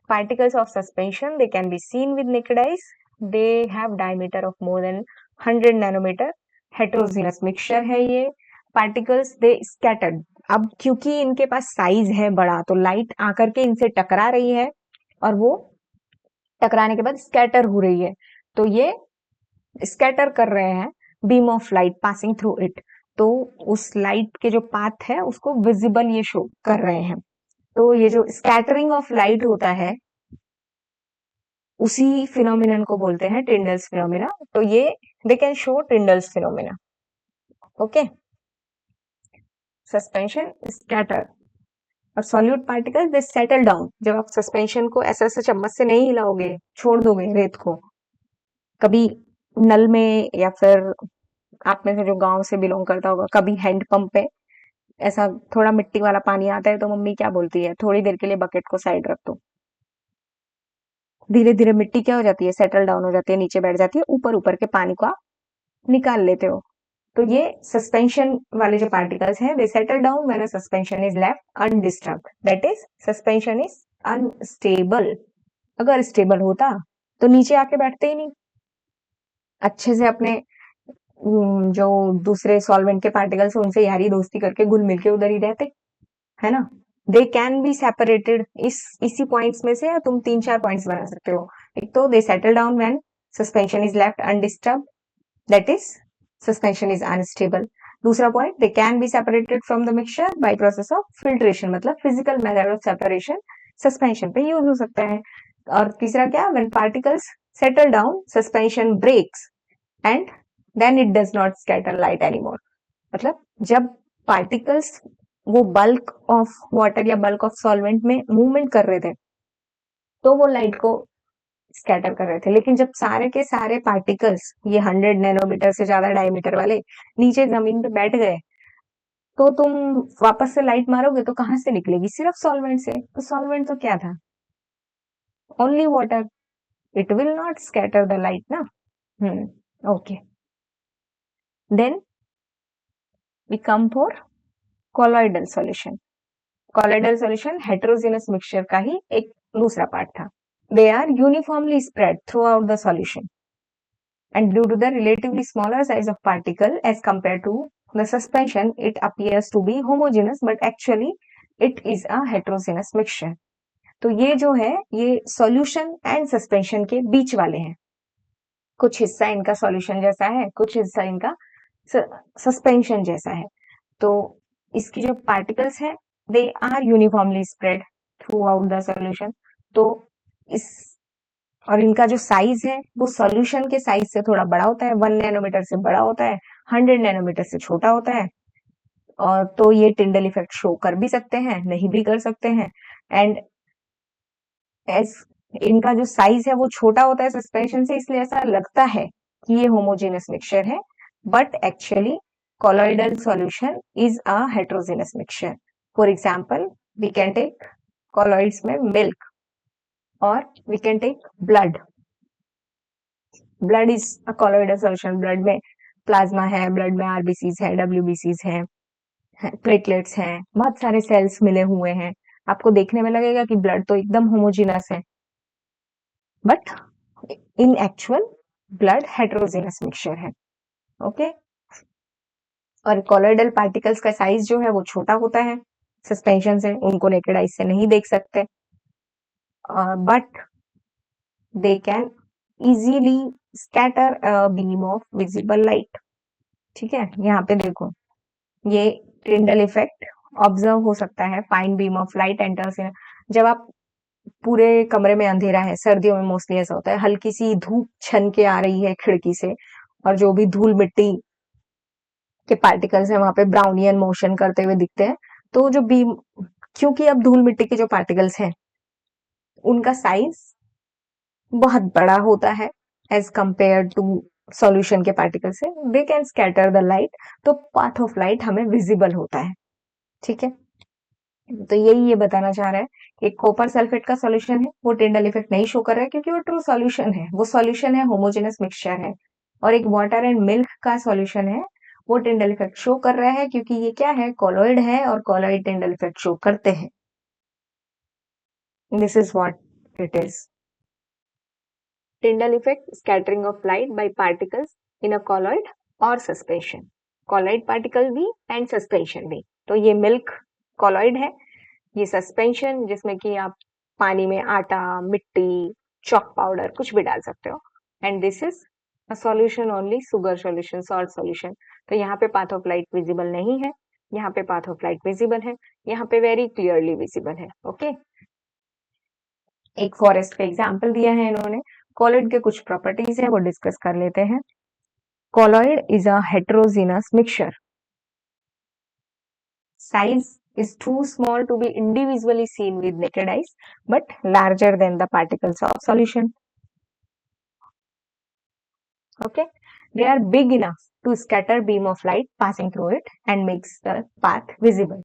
Particles of suspension they can be seen with naked eyes. They have diameter of more than 100 nanometer. Heterogeneous mixture है ये. Particles they scattered. अब क्योंकि इनके पास size है बड़ा तो light आकर के इनसे टकरा रही है और वो टकराने के बाद स्कैटर हो रही है, तो ये स्कैटर कर रहे हैं beam of light passing through it. तो उस लाइट के जो पाथ है उसको विजिबल ये शो कर रहे हैं. तो ये जो स्कैटरिंग ऑफ लाइट होता है उसी फिनोमिनन को बोलते हैं टिंडल्स फिनोमिना. तो ये they can show Tyndall's phenomena. Okay, suspension scatter और solute particles they settle down. जब आप सस्पेंशन को ऐसे ऐसे चम्मच से नहीं हिलाओगे, छोड़ दोगे रेत को, कभी नल में या फिर आप में से जो गांव से बिलोंग करता होगा, कभी हैंड पंप पे ऐसा थोड़ा मिट्टी वाला पानी आता है तो मम्मी क्या बोलती है, थोड़ी देर के लिए बकेट को साइड रख दो. धीरे धीरे मिट्टी क्या हो जाती है, सेटल डाउन हो जाती है, नीचे बैठ जाती है, ऊपर ऊपर के पानी को आप निकाल लेते हो. तो ये सस्पेंशन वाले जो पार्टिकल्स हैं they settle down when a suspension is left undisturbed. That is suspension is unstable. अगर स्टेबल होता तो नीचे आके बैठते ही नहीं, अच्छे से अपने जो दूसरे सॉल्वेंट के पार्टिकल्स उनसे यारी दोस्ती करके घुल मिल के उधर ही रहते, है ना. दे कैन बी सेपरेटेड. इसी पॉइंट्स में से तुम 3-4 पॉइंट्स बना सकते हो. एक तो they settle down when suspension is left undisturbed, that is suspension is unstable. दूसरा point, they can be separated from the mixture by process of filtration, मतलब physical method of separation suspension पे use हो सकता है. और तीसरा क्या, when particles settle down suspension breaks and then it does not scatter light anymore. मतलब जब पार्टिकल्स वो बल्क ऑफ वाटर या बल्क ऑफ सॉल्वेंट में मूवमेंट कर रहे थे तो वो लाइट को स्कैटर कर रहे थे, लेकिन जब सारे के सारे पार्टिकल्स ये 100 नैनोमीटर से ज्यादा डायमीटर वाले नीचे जमीन पे बैठ गए तो तुम वापस से लाइट मारोगे तो कहां से निकलेगी, सिर्फ सॉल्वेंट से. तो सॉल्वेंट तो क्या था, only water. It will not scatter the light na. Okay, then we come for colloidal solution. Colloidal solution heterogeneous mixture का ही एक दूसरा पार्ट था. They are uniformly spread throughout the solution, and due to the relatively smaller size of particle as compared to the suspension, it appears to be homogeneous, but actually it is a heterogeneous mixture. तो ये जो है ये solution and suspension के बीच वाले हैं. कुछ हिस्सा इनका सॉल्यूशन जैसा है, कुछ हिस्सा इनका सस्पेंशन जैसा है. तो इसकी जो पार्टिकल्स है they are uniformly spread throughout the solution. तो इस और इनका जो साइज है वो सॉल्यूशन के साइज से थोड़ा बड़ा होता है. 1 नैनोमीटर से बड़ा होता है, 100 नैनोमीटर से छोटा होता है. और तो ये टिंडल इफेक्ट शो कर भी सकते हैं, नहीं भी कर सकते हैं. एंड एज इनका जो साइज है वो छोटा होता है सस्पेंशन से, इसलिए ऐसा लगता है कि ये होमोजेनस मिक्सचर है, but actually colloidal solution is a heterogeneous mixture. For example, we can take colloids में milk or we can take blood. Blood is a colloidal solution. Blood में प्लाज्मा है, ब्लड में आरबीसीज है, डब्ल्यूबीसीज है, platelets हैं, बहुत सारे सेल्स मिले हुए हैं. आपको देखने में लगेगा कि ब्लड तो एकदम होमोजेनस है, but in actual blood heterogeneous mixture है. ओके, और कॉलोइडल पार्टिकल्स का साइज जो है वो छोटा होता है सस्पेंशन से, उनको नेकेड आइज से नहीं देख सकते, but they can easily scatter a beam of visible light. ठीक है, यहाँ पे देखो ये टिंडल इफेक्ट ऑब्जर्व हो सकता है. Fine beam of light enters in, जब आप पूरे कमरे में अंधेरा है, सर्दियों में मोस्टली ऐसा होता है, हल्की सी धूप छन के आ रही है खिड़की से, और जो भी धूल मिट्टी के पार्टिकल्स हैं वहां पे ब्राउनियन मोशन करते हुए दिखते हैं. तो जो बीम, क्योंकि अब धूल मिट्टी के जो पार्टिकल्स हैं उनका साइज बहुत बड़ा होता है एज कंपेयर टू सॉल्यूशन के पार्टिकल से, they can scatter the light, तो पाथ ऑफ लाइट हमें विजिबल होता है. ठीक है, तो यही ये बताना चाह रहा है कि कॉपर सल्फेट का सॉल्यूशन है वो टिंडल इफेक्ट नहीं शो कर रहा है क्योंकि वो ट्रू सॉल्यूशन है, वो सॉल्यूशन है, होमोजेनस मिक्सचर है. और एक वाटर एंड मिल्क का सॉल्यूशन है वो टिंडल इफेक्ट शो कर रहा है क्योंकि ये क्या है, कॉलोइड है, और कॉलोइड टिंडल इफेक्ट शो करते हैं. This is what it is. Tyndall effect, scattering of light by particles in a colloid और सस्पेंशन. कॉलोइड पार्टिकल भी एंड सस्पेंशन भी. तो ये मिल्क कॉलोइड है, ये सस्पेंशन जिसमें कि आप पानी में आटा, मिट्टी, चॉक पाउडर कुछ भी डाल सकते हो. And this is a solution only, sugar solution, salt solution. तो यहाँ पे पाथ ऑफ लाइट विजिबल नहीं है, यहाँ पे पाथ ऑफ लाइट विजिबल है, यहाँ पे वेरी क्लियरली विजिबल है. ओके, एक फॉरेस्ट का एग्जाम्पल दिया है इन्होंने. कॉलोइड के कुछ प्रॉपर्टीज है वो डिस्कस कर लेते हैं. Colloid is a heterogeneous mixture. Size is too small to be individually seen with naked eyes, but larger than the particles of solution. Okay, they are big enough to scatter beam of light passing through it and makes the path visible.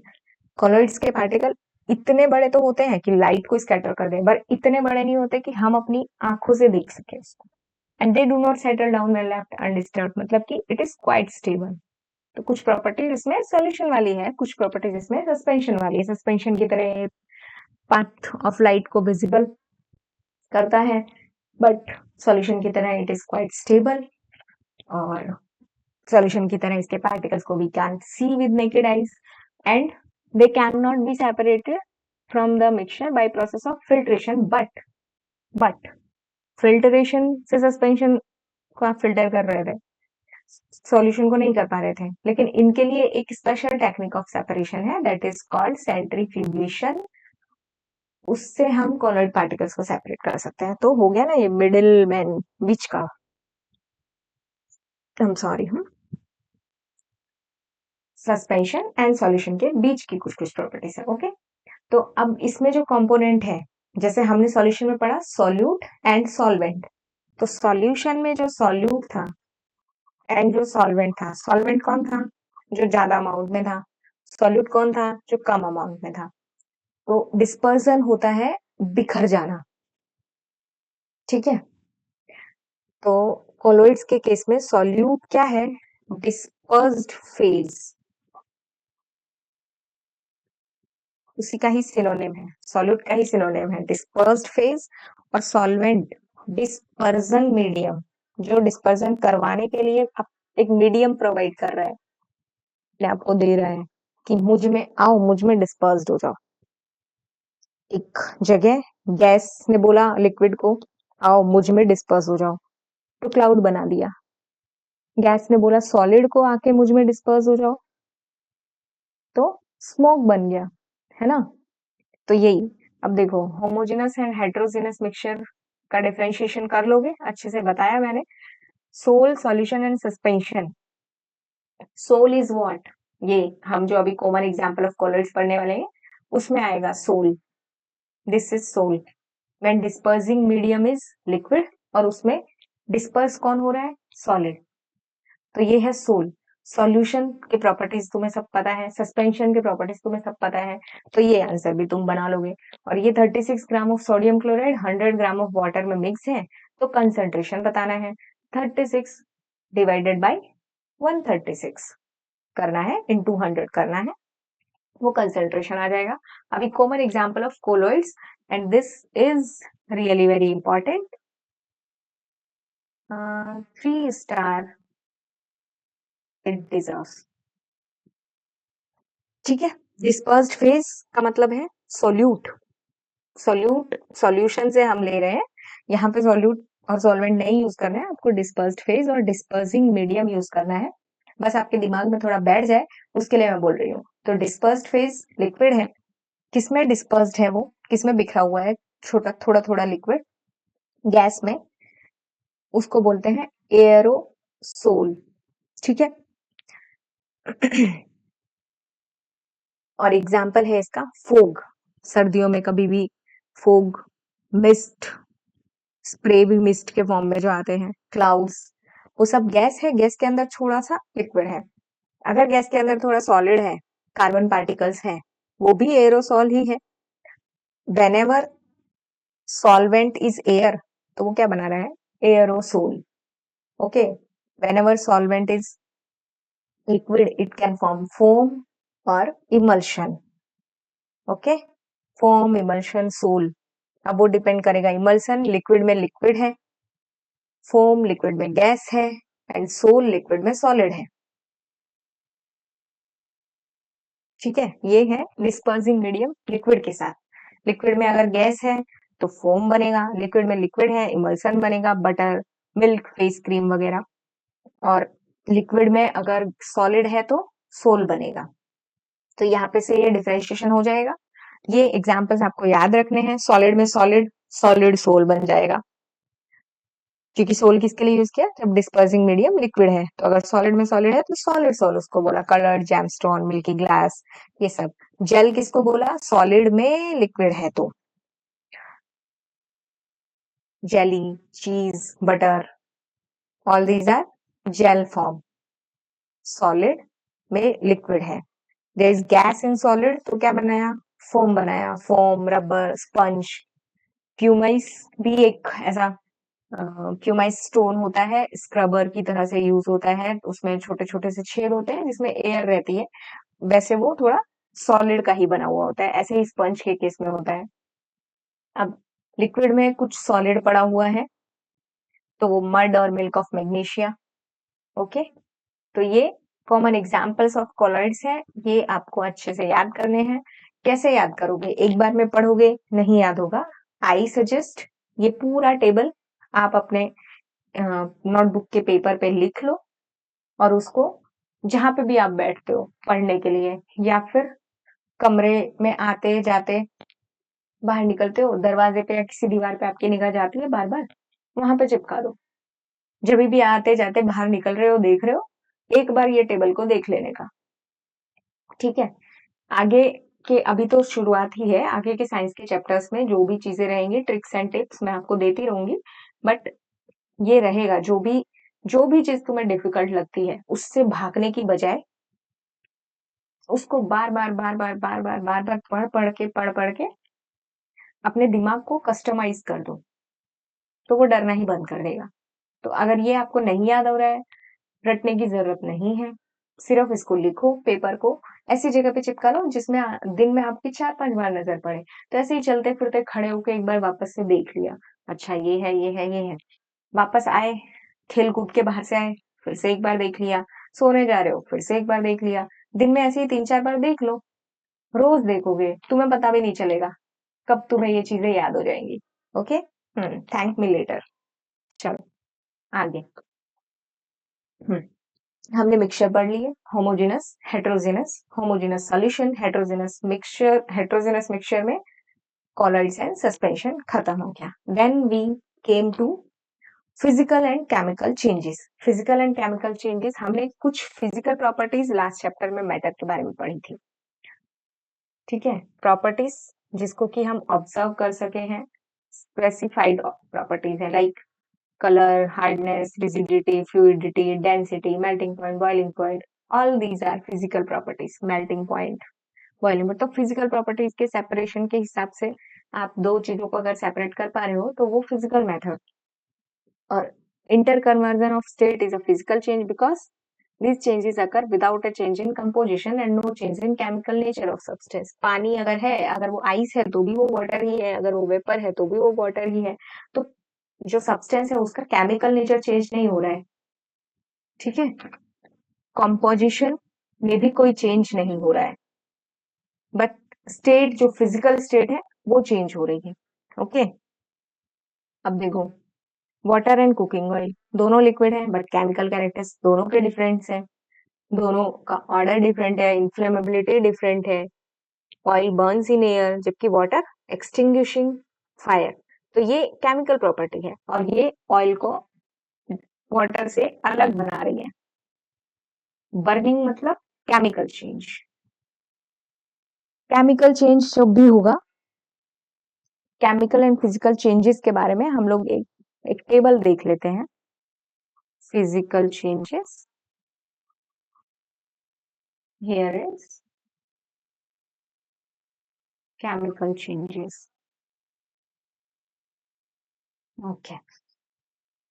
Colloids के particle इतने बड़े तो होते हैं कि light को scatter कर दें, पर इतने बड़े नहीं होते कि हम अपनी आंखों से देख सके उसको. And they do not settle down the left undisturbed, मतलब कि इट इज क्वाइट स्टेबल. तो कुछ प्रॉपर्टीज इसमें सॉल्यूशन वाली है, कुछ प्रॉपर्टीज इसमें सस्पेंशन वाली है. सस्पेंशन की तरह पाथ ऑफ लाइट को विजिबल करता है, बट सॉल्यूशन की तरह इट इज क्वाइट स्टेबल, और सॉल्यूशन की तरह इसके पार्टिकल्स को we can see with naked eyes, and they can not be separated from the mixture by process of filtration. But filtration से सस्पेंशन को आप फिल्टर कर रहे थे, सॉल्यूशन को नहीं कर पा रहे थे, लेकिन इनके लिए एक स्पेशल टेक्निक ऑफ सेपरेशन है दैट इज कॉल्ड सेंट्रीफ्यूगेशन. उससे हम कॉलोइड पार्टिकल्स को सेपरेट कर सकते हैं. तो हो गया ना ये मिडिल मैन बीच का, I am sorry, suspension and solution के बीच की कुछ कुछ प्रॉपर्टीज है. ओके, तो अब इसमें जो कंपोनेंट है, जैसे हमने सॉल्यूशन में पढ़ा सॉल्यूट एंड सॉल्वेंट, तो सॉल्यूशन में जो सॉल्यूट था एंड जो सॉल्वेंट था, सॉल्वेंट कौन था, जो ज्यादा अमाउंट में था, सॉल्यूट कौन था, जो कम अमाउंट में था. तो डिस्पर्सन होता है बिखर जाना. ठीक है, तो कोलोइड्स के केस में सॉल्यूट क्या है? डिस्पर्स्ड फेज, उसी का ही सिनोनिम है, सॉल्यूट का ही सिनोनिम है डिस्पर्स्ड फेज। और सॉल्वेंट डिस्पर्जन मीडियम, जो डिस्पर्जन करवाने के लिए एक मीडियम प्रोवाइड कर रहा है, अपने आपको दे रहा है कि मुझ में आओ, मुझ में डिस्पर्स्ड हो जाओ। एक जगह गैस ने बोला लिक्विड को आओ मुझ में डिस्पर्स हो जाओ, तो क्लाउड बना दिया। गैस ने बोला सॉलिड को आके मुझ में डिस्पर्स हो जाओ, तो स्मोक बन गया, है ना। तो यही, अब देखो होमोजेनस एंड हेट्रोजेनस मिक्सचर का डिफरेंशिएशन कर लोगे, अच्छे से बताया मैंने। Sol, solution and suspension. Sol is what? ये हम जो अभी कॉमन एग्जांपल ऑफ कॉलोइड्स पढ़ने वाले हैं उसमें आएगा sol. This is sol when dispersing medium is liquid, और उसमें डिस्पर्स कौन हो रहा है? सॉलिड। तो ये है सोल। सॉल्यूशन के प्रॉपर्टीज तुम्हें सब पता है, सस्पेंशन के प्रॉपर्टीज तुम्हें सब पता है, तो ये आंसर भी तुम बना लोगे। और ये 36 gram of sodium chloride 100 gram of water में मिक्स है, तो कंसंट्रेशन बताना है। 36 डिवाइडेड बाई 136 करना है, इंटू 100 करना है, वो कंसंट्रेशन आ जाएगा। अभी common example of colloids, and this is really very important. 3 star it deserves. ठीक है। डिस्पर्स्ड फेज का मतलब है सोल्यूट। सोल्यूट, सॉल्यूशन से हम ले रहे हैं, यहाँ पे सोल्यूट और सॉल्वेंट नहीं यूज करना है आपको, डिस्पर्स्ड फेज और डिस्पर्सिंग मीडियम यूज करना है। बस आपके दिमाग में थोड़ा बैठ जाए उसके लिए मैं बोल रही हूँ। तो डिस्पर्स्ड फेज लिक्विड है, किसमें डिस्पर्स्ड है वो, किसमें बिखरा हुआ है छोटा थोड़ा थोड़ा लिक्विड? गैस में, उसको बोलते हैं एयरोसोल। ठीक है। और एग्जाम्पल है इसका फोग, सर्दियों में कभी भी फोग, मिस्ट, स्प्रे भी मिस्ट के फॉर्म में जो आते हैं, क्लाउड्स, वो सब गैस है, गैस के अंदर थोड़ा सा लिक्विड है। अगर गैस के अंदर थोड़ा सॉलिड है, कार्बन पार्टिकल्स है, वो भी एरोसॉल ही है। वेनेवर सॉल्वेंट इज एयर, तो वो क्या बना रहा है? Aerosol. Okay. Whenever solvent is liquid it can form foam और emulsion. Okay, foam, emulsion, sol. अब वो डिपेंड करेगा, इमल्सन लिक्विड में लिक्विड है, फोम लिक्विड में गैस है, एंड सोल लिक्विड में सॉलिड है। ठीक है, ये है डिस्पर्सिंग मीडियम लिक्विड के साथ। लिक्विड में अगर गैस है तो फोम बनेगा, लिक्विड में लिक्विड है इमल्सन बनेगा, बटर, मिल्क, फेस क्रीम वगैरह। और लिक्विड में अगर सॉलिड है तो सोल बनेगा। तो यहाँ पे से ये डिफरेंशिएशन हो जाएगा। ये एग्जाम्पल्स आपको याद रखने हैं। सॉलिड में सॉलिड, सॉलिड सोल बन जाएगा, क्योंकि सोल किसके लिए यूज किया? जब डिस्पर्सिंग मीडियम लिक्विड है। तो अगर सॉलिड में सॉलिड है तो सॉलिड सोल उसको बोला, कलर्ड जैमस्टोन, मिल्की ग्लास, ये सब। जेल किसको बोला? सॉलिड में लिक्विड है तो। Jelly, cheese, butter, all these are gel form. Solid में लिक्विड है। There is gas in solid, तो क्या बनाया? फोम बनाया, फोम, रबर, स्पंज। क्यूमाइस भी एक ऐसा क्यूमाइस स्टोन होता है, स्क्रबर की तरह से यूज होता है, उसमें छोटे छोटे से छेद होते हैं जिसमें एयर रहती है, वैसे वो थोड़ा सॉलिड का ही बना हुआ होता है, ऐसे ही स्पंज के केस में होता है। अब लिक्विड में कुछ सॉलिड पड़ा हुआ है, तो वो मड और मिल्क ऑफ मैग्नीशिया। ओके, तो ये कॉमन एग्जाम्पल्स ऑफ कॉलॉइड्स हैं, ये आपको अच्छे से याद करने हैं। कैसे याद करोगे? एक बार में पढ़ोगे नहीं याद होगा। आई सजेस्ट ये पूरा टेबल आप अपने नोटबुक के पेपर पे लिख लो, और उसको जहां पे भी आप बैठते हो पढ़ने के लिए, या फिर कमरे में आते जाते बाहर निकलते हो, दरवाजे पे या किसी दीवार पे आपकी निगाह जाती है बार बार, वहां पे चिपका दो। जब भी आते जाते बाहर निकल रहे हो, देख रहे हो, एक बार ये टेबल को देख लेने का। ठीक है। आगे के, अभी तो शुरुआत ही है, आगे के साइंस के चैप्टर्स में जो भी चीजें रहेंगी, ट्रिक्स एंड टिप्स मैं आपको देती रहूंगी, बट ये रहेगा, जो भी चीज तुम्हें डिफिकल्ट लगती है उससे भागने की बजाय उसको बार बार बार बार बार बार बार बार पढ़ पढ़ के अपने दिमाग को कस्टमाइज कर दो, तो वो डरना ही बंद कर देगा। तो अगर ये आपको नहीं याद हो रहा है, रटने की जरूरत नहीं है, सिर्फ इसको लिखो, पेपर को ऐसी जगह पे चिपका लो जिसमें दिन में आपकी 4-5 बार नजर पड़े। तो ऐसे ही चलते फिरते खड़े होके एक बार वापस से देख लिया, अच्छा ये है ये है ये है, वापस आए, खेल कूद के बाहर से आए, फिर से एक बार देख लिया, सोने जा रहे हो फिर से एक बार देख लिया, दिन में ऐसे ही 3-4 बार देख लो, रोज देखोगे, तुम्हें पता भी नहीं चलेगा कब तुम्हें ये चीजें याद हो जाएंगी। Okay, thank me later. चलो आगे। हमने मिक्सचर पढ़ लिए, homogeneous, heterogeneous, homogeneous solution, heterogeneous mixture, heterogeneous mixture में कॉलॉइड्स एंड सस्पेंशन खत्म हो गया। Then we came to physical and chemical changes. Physical and chemical changes, हमने कुछ फिजिकल प्रॉपर्टीज लास्ट चैप्टर में मैटर के बारे में पढ़ी थी, ठीक है, प्रॉपर्टीज जिसको कि हम ऑब्जर्व कर सके हैं, स्पेसिफाइड प्रॉपर्टीज है, like color, hardness, rigidity, fluidity, density, melting point, boiling point, all these are physical properties. Melting point, boiling point, तो physical properties के separation के हिसाब से आप दो चीजों को अगर separate कर पा रहे हो तो वो physical method। और interconversion of state is a physical change because these changes occur without a change in composition and no change in chemical nature of substance। पानी अगर है, अगर वो आइस है तो भी वो वाटर ही है, अगर वो वेपर है तो भी वो वाटर ही है। तो जो सब्सटेंस है उसका केमिकल नेचर चेंज नहीं हो रहा है, ठीक है, कॉम्पोजिशन में भी कोई चेंज नहीं हो रहा है, बट स्टेट जो फिजिकल स्टेट है वो चेंज हो रही है। ओके, अब देखो, वाटर एंड कुकिंग ऑयल दोनों लिक्विड है बट केमिकल कैरेक्टर्स दोनों के डिफरेंट है, दोनों का ऑर्डर डिफरेंट है, इन्फ्लेमेबिलिटी डिफरेंट है। ऑयल बर्न्स इन एयर जबकि वाटर एक्सटिंग्विशिंग फायर। तो ये केमिकल प्रॉपर्टी है और ये ऑयल को वाटर से अलग बना रही है। बर्निंग मतलब केमिकल चेंज। केमिकल चेंज जब भी होगा, केमिकल एंड फिजिकल चेंजेस के बारे में हम लोग एक टेबल देख लेते हैं। Physical changes, here is chemical changes. Okay,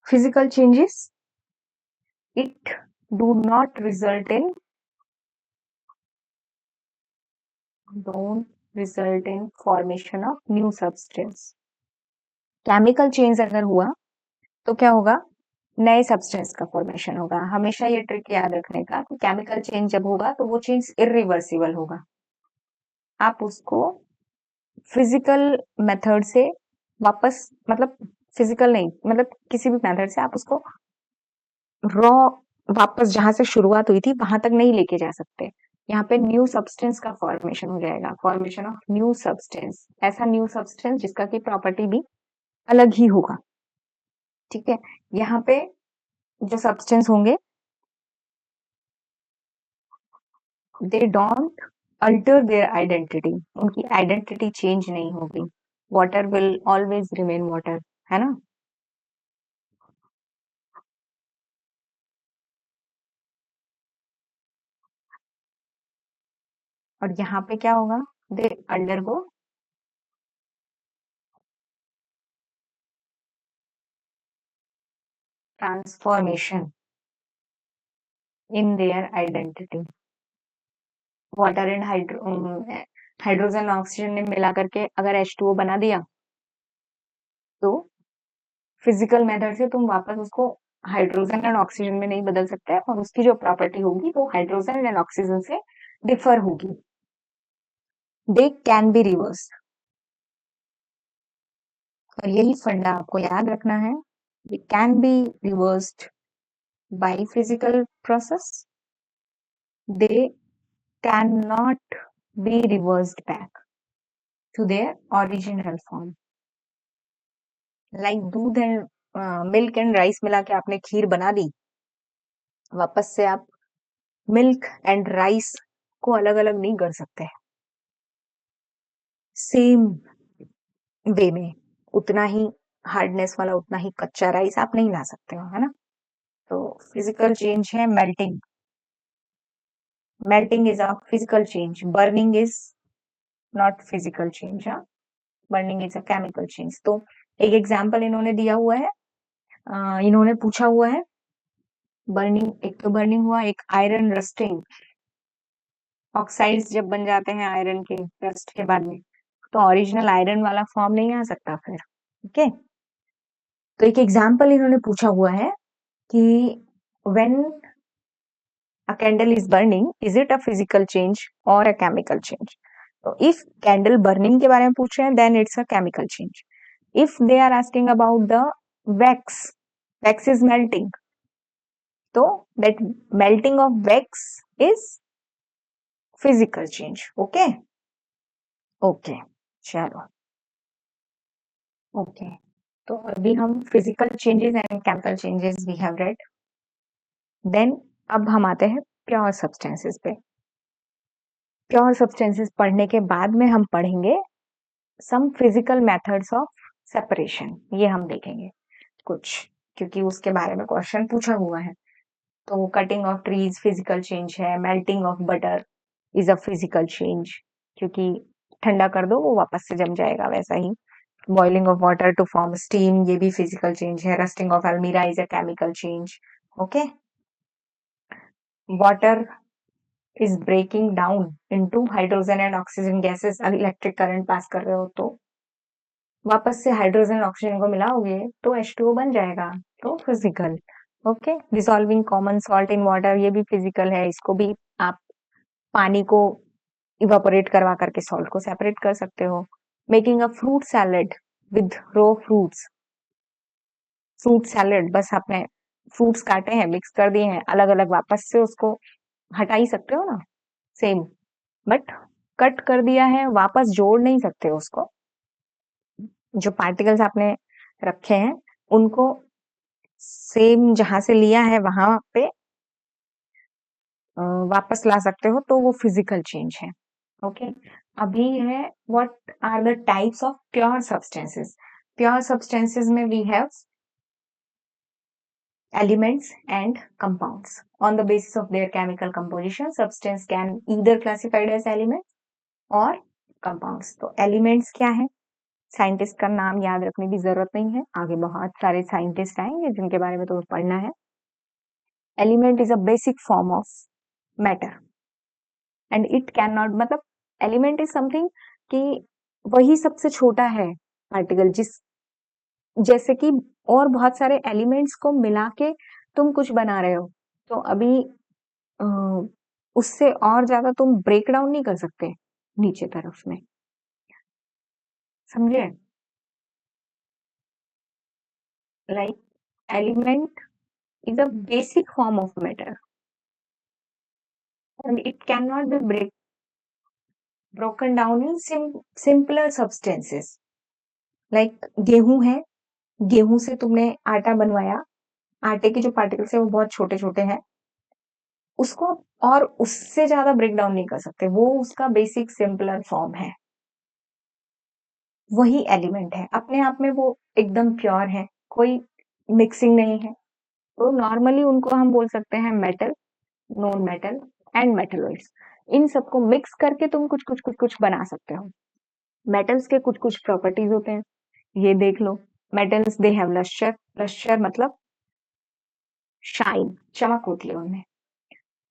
physical changes, it do not result in don't result in formation of new substance। Chemical change अगर हुआ तो क्या होगा, नए सब्सटेंस का फॉर्मेशन होगा। हमेशा ये ट्रिक याद रखने का कि केमिकल चेंज जब होगा तो वो चेंज इरिवर्सिबल होगा। आप उसको फिजिकल मेथड से वापस, मतलब फिजिकल नहीं, मतलब किसी भी मेथड से आप उसको रॉ वापस जहां से शुरुआत हुई थी वहां तक नहीं लेके जा सकते। यहाँ पे न्यू सब्सटेंस का फॉर्मेशन हो जाएगा, फॉर्मेशन ऑफ न्यू सब्सटेंस, ऐसा न्यू सब्सटेंस जिसका की प्रॉपर्टी भी अलग ही होगा, ठीक है। यहाँ पे जो सब्सटेंस होंगे they don't alter their identity, उनकी आइडेंटिटी चेंज नहीं होगी। Water will always remain water, है ना। और यहाँ पे क्या होगा, they undergo transformation in their identity. Water and hydrogen oxygen ने मिला करके अगर H2O बना दिया तो फिजिकल मेथड से तुम वापस उसको हाइड्रोजन एंड ऑक्सीजन में नहीं बदल सकते और उसकी जो प्रॉपर्टी होगी वो हाइड्रोजन एंड ऑक्सीजन से डिफर होगी। दे कैन बी रिवर्स, और यही फंडा आपको याद रखना है, they can be reversed by physical process, they can not be reversed back to their original form. Like doodh and milk and rice मिला के आपने खीर बना दी, वापस से आप मिल्क एंड राइस को अलग अलग नहीं कर सकते। सेम वे में उतना ही हार्डनेस वाला, उतना ही कच्चा राइस आप नहीं ला सकते हो, है ना। तो फिजिकल चेंज है melting, melting is a physical change, burning is not physical change, हाँ, burning is a chemical change. तो एक एग्जांपल इन्होंने दिया हुआ है, इन्होंने पूछा हुआ है बर्निंग, एक तो बर्निंग हुआ, एक आयरन रस्टिंग, ऑक्साइड्स जब बन जाते हैं आयरन के रस्ट के बाद में, तो ओरिजिनल आयरन वाला फॉर्म नहीं आ सकता फिर। ओके, तो एक एग्जाम्पल इन्होंने पूछा हुआ है कि when a candle is burning, is it a physical change or a chemical change? So if candle burning के बारे में पूछ रहे हैं, then it's a chemical change. If they are asking about the wax, wax is melting, so that melting of wax is physical change. Okay, okay, चलो, okay. तो अभी हम physical changes and chemical changes we have read. Then अब हम आते हैं pure substances पे. Pure substances पढ़ने के बाद में हम पढ़ेंगे some physical methods of separation, ये हम देखेंगे कुछ, क्योंकि उसके बारे में क्वेश्चन पूछा हुआ है। तो cutting of trees physical change है, melting of butter is a physical change, क्योंकि ठंडा कर दो वो वापस से जम जाएगा, वैसा ही boiling of water to form steam, ये भी फिजिकल चेंज है। रस्टिंग ऑफ एल्मीरा is a chemical change. Okay, water is breaking down into hydrogen and oxygen gases, अगर इलेक्ट्रिक करंट पास कर रहे हो तो वापस से हाइड्रोजन ऑक्सीजन को मिलाओगे तो H2O बन जाएगा, तो physical. Okay, dissolving common salt in water, ये भी फिजिकल है, इसको भी आप पानी को इवापोरेट करवा करके सॉल्ट को सेपरेट कर सकते हो। Making a fruit salad with raw fruits, fruit salad बस आपने फ्रूट्स काटे हैं, मिक्स कर दिए हैं, अलग अलग वापस से उसको हटा ही सकते हो ना, सेम, बट कट कर दिया है, वापस जोड़ नहीं सकते उसको। जो पार्टिकल्स आपने रखे हैं उनको सेम जहां से लिया है वहां पे वापस ला सकते हो, तो वो फिजिकल चेंज है। ओके, अभी है what are the types of pure substances. Pure substances में we have elements and compounds. On the basis of their chemical composition, substance can either classified as elements or compounds. तो elements क्या है? Scientist का नाम याद रखने की जरूरत नहीं है, आगे बहुत सारे साइंटिस्ट आएंगे जिनके बारे में तुम्हें पढ़ना है। Element is a basic form of matter and it can not, मतलब एलिमेंट इज समथिंग कि वही सबसे छोटा है पार्टिकल, जिस जैसे कि और बहुत सारे एलिमेंट्स को मिला के तुम कुछ बना रहे हो, तो अभी उससे और ज्यादा तुम ब्रेक डाउन नहीं कर सकते नीचे तरफ में, समझे? Like element is a basic form of matter and it cannot be broken down in simpler substances. Like गेहूं है, गेहूं से तुमने आटा बनवाया, आटे के जो पार्टिकल्स है वो बहुत छोटे छोटे हैं, उसको और उससे ज्यादा ब्रेक डाउन नहीं कर सकते, वो उसका बेसिक सिंपलर फॉर्म है, वही एलिमेंट है अपने आप में, वो एकदम प्योर है, कोई मिक्सिंग नहीं है। तो नॉर्मली उनको हम बोल सकते हैं metal, non metal and metalloids. इन सबको मिक्स करके तुम कुछ कुछ कुछ कुछ बना सकते हो। मेटल्स के कुछ कुछ प्रॉपर्टीज होते हैं, ये देख लो। Metals they have luster, luster मतलब शाइन, चमक होती है उनमें।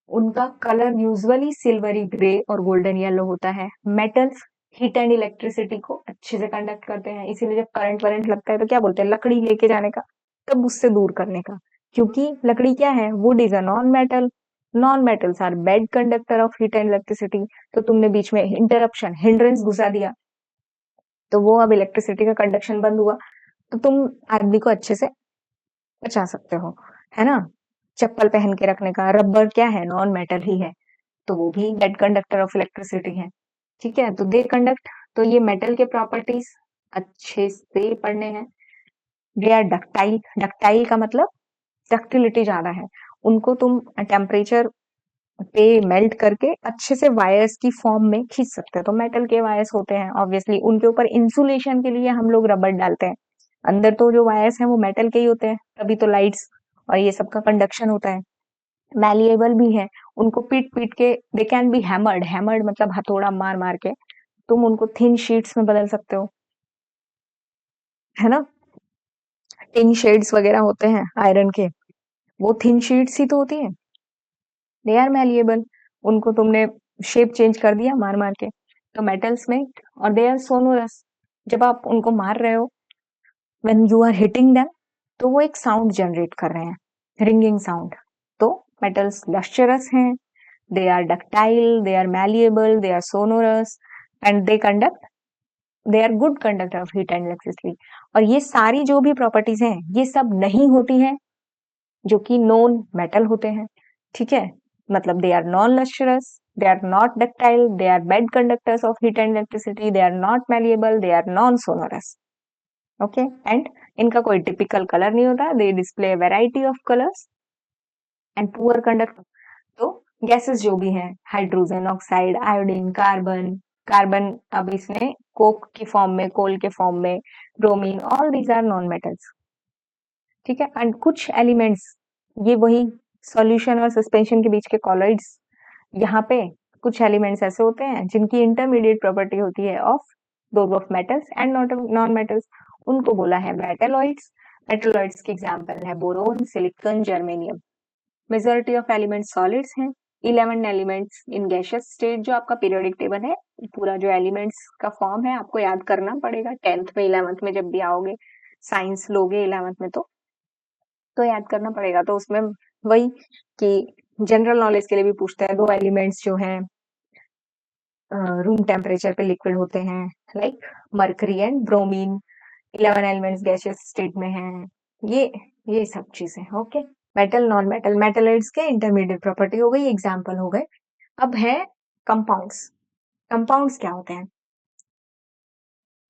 उनका कलर यूजुअली सिल्वरी ग्रे और गोल्डन येलो होता है। मेटल्स हीट एंड इलेक्ट्रिसिटी को अच्छे से कंडक्ट करते हैं, इसीलिए जब करंट वरेंट लगता है तो क्या बोलते हैं, लकड़ी लेके जाने का, तब उससे दूर करने का, क्योंकि लकड़ी क्या है, wood is a non metal, non metals are bad conductor of heat and electricity. तो तुमने बीच में इंटरप्शन, हिंड्रेंस घुसा दिया, तो वो अब इलेक्ट्रिसिटी का कंडक्शन बंद हुआ, तो तुम आदमी को अच्छे से बचा सकते हो, है ना? चप्पल पहन के रखने का, रबर क्या है, नॉन मेटल ही है, तो वो भी डेड कंडक्टर ऑफ इलेक्ट्रिसिटी है। ठीक है, तो दे कंडक्ट, तो ये मेटल के प्रॉपर्टीज अच्छे से पढ़ने हैं। दे आर डक्टाइल, डक्टाइल का मतलब डक्टिलिटी ज्यादा है, उनको तुम टेम्परेचर पे मेल्ट करके अच्छे से वायर्स की फॉर्म में खींच सकते हो। तो मेटल के वायर्स होते हैं, ऑब्वियसली उनके ऊपर इंसुलेशन के लिए हम लोग रबर डालते हैं, अंदर तो जो वायर्स हैं वो मेटल के ही होते हैं, तभी तो लाइट्स और ये सब का कंडक्शन होता है। मैलिएबल भी है, उनको पीट पीट के, दे कैन बी हैमर्ड, हैमर्ड मतलब हथौड़ा मार मार के तुम उनको थिन शीट्स में बदल सकते हो, है ना? थिन शेड्स वगैरह होते हैं आयरन के, वो थिन शीट्स ही तो होती हैं। दे आर मैलिएबल, उनको तुमने शेप चेंज कर दिया मार मार के। तो मेटल्स में, और दे आर सोनोरस, जब आप उनको मार रहे हो, when you are hitting them, तो वो एक साउंड जनरेट कर रहे हैं, रिंगिंग साउंड। तो मेटल्स लस्चरस हैं, they are ductile, they are malleable, they are sonorous, and they are good conductor of heat and electricity। और ये सारी जो भी प्रॉपर्टीज हैं, ये सब नहीं होती हैं जो कि नॉन मेटल होते हैं, ठीक है। मतलब they are non lustrous, they are not ductile, they are bad conductors of heat and electricity, they are not malleable, they are non sonorous, okay. And इनका कोई टिपिकल कलर नहीं होता, they display variety of colours and poor conductor. तो gases जो भी हैं, hydrogen oxide, iodine, carbon, carbon अब इसमें कोक की फॉर्म में, कोल के फॉर्म में, bromine, all these are non metals, ठीक है। एंड कुछ एलिमेंट्स, ये वही सॉल्यूशन और सस्पेंशन के बीच के कॉलॉइड्स, यहाँ पे कुछ एलिमेंट्स ऐसे होते हैं जिनकी इंटरमीडिएट प्रॉपर्टी होती है of those of metals and non metals, उनको बोला है मेटलॉइड्स। मेटलॉइड्स के एग्जांपल है boron, silicon, germanium. Majority of elements solids हैं, 11 एलिमेंट्स इन गैसियस स्टेट। जो आपका पीरियोडिक टेबल है, पूरा जो एलिमेंट्स का फॉर्म है आपको याद करना पड़ेगा 10th में 11th में जब भी आओगे, साइंस लोगे 11th में तो याद करना पड़ेगा। तो उसमें वही कि जनरल नॉलेज के लिए भी पूछते हैं, 2 एलिमेंट्स जो हैं रूम टेम्परेचर पे लिक्विड होते हैं, like mercury and bromine, 11 elements gaseous state में हैं, ये सब चीजें, okay. Metal, non metal, metalloids के इंटरमीडिएट प्रॉपर्टी हो गई, एग्जांपल हो गए। अब है कंपाउंड्स। कंपाउंड्स क्या होते हैं,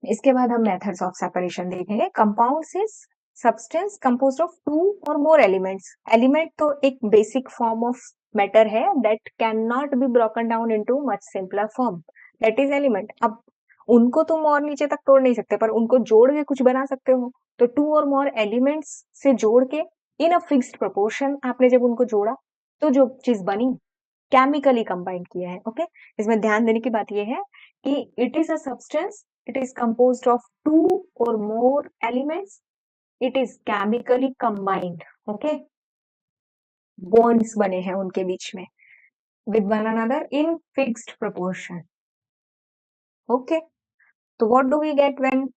इसके बाद हम मेथड्स ऑफ सेपरेशन देखेंगे। Compounds is substance composed of 2 और मोर एलिमेंट्स। एलिमेंट तो एक बेसिक फॉर्म ऑफ मैटर है that can not be broken down into much simpler form, that is element. अब उनको तुम और नीचे तक तोड़ नहीं सकते, पर उनको जोड़ के कुछ बना सकते हो। तो 2 और मोर एलिमेंट्स से जोड़ के इन अ फिक्स्ड प्रोपोर्शन, आपने जब उनको जोड़ा तो जो चीज बनी, केमिकली कंबाइंड किया है, ओके। इसमें ध्यान देने की बात यह है कि it is a substance, it is composed of 2 or more elements, it is chemically combined, okay, bonds बने हैं उनके बीच में with one another in fixed proportion, okay। तो what do we get when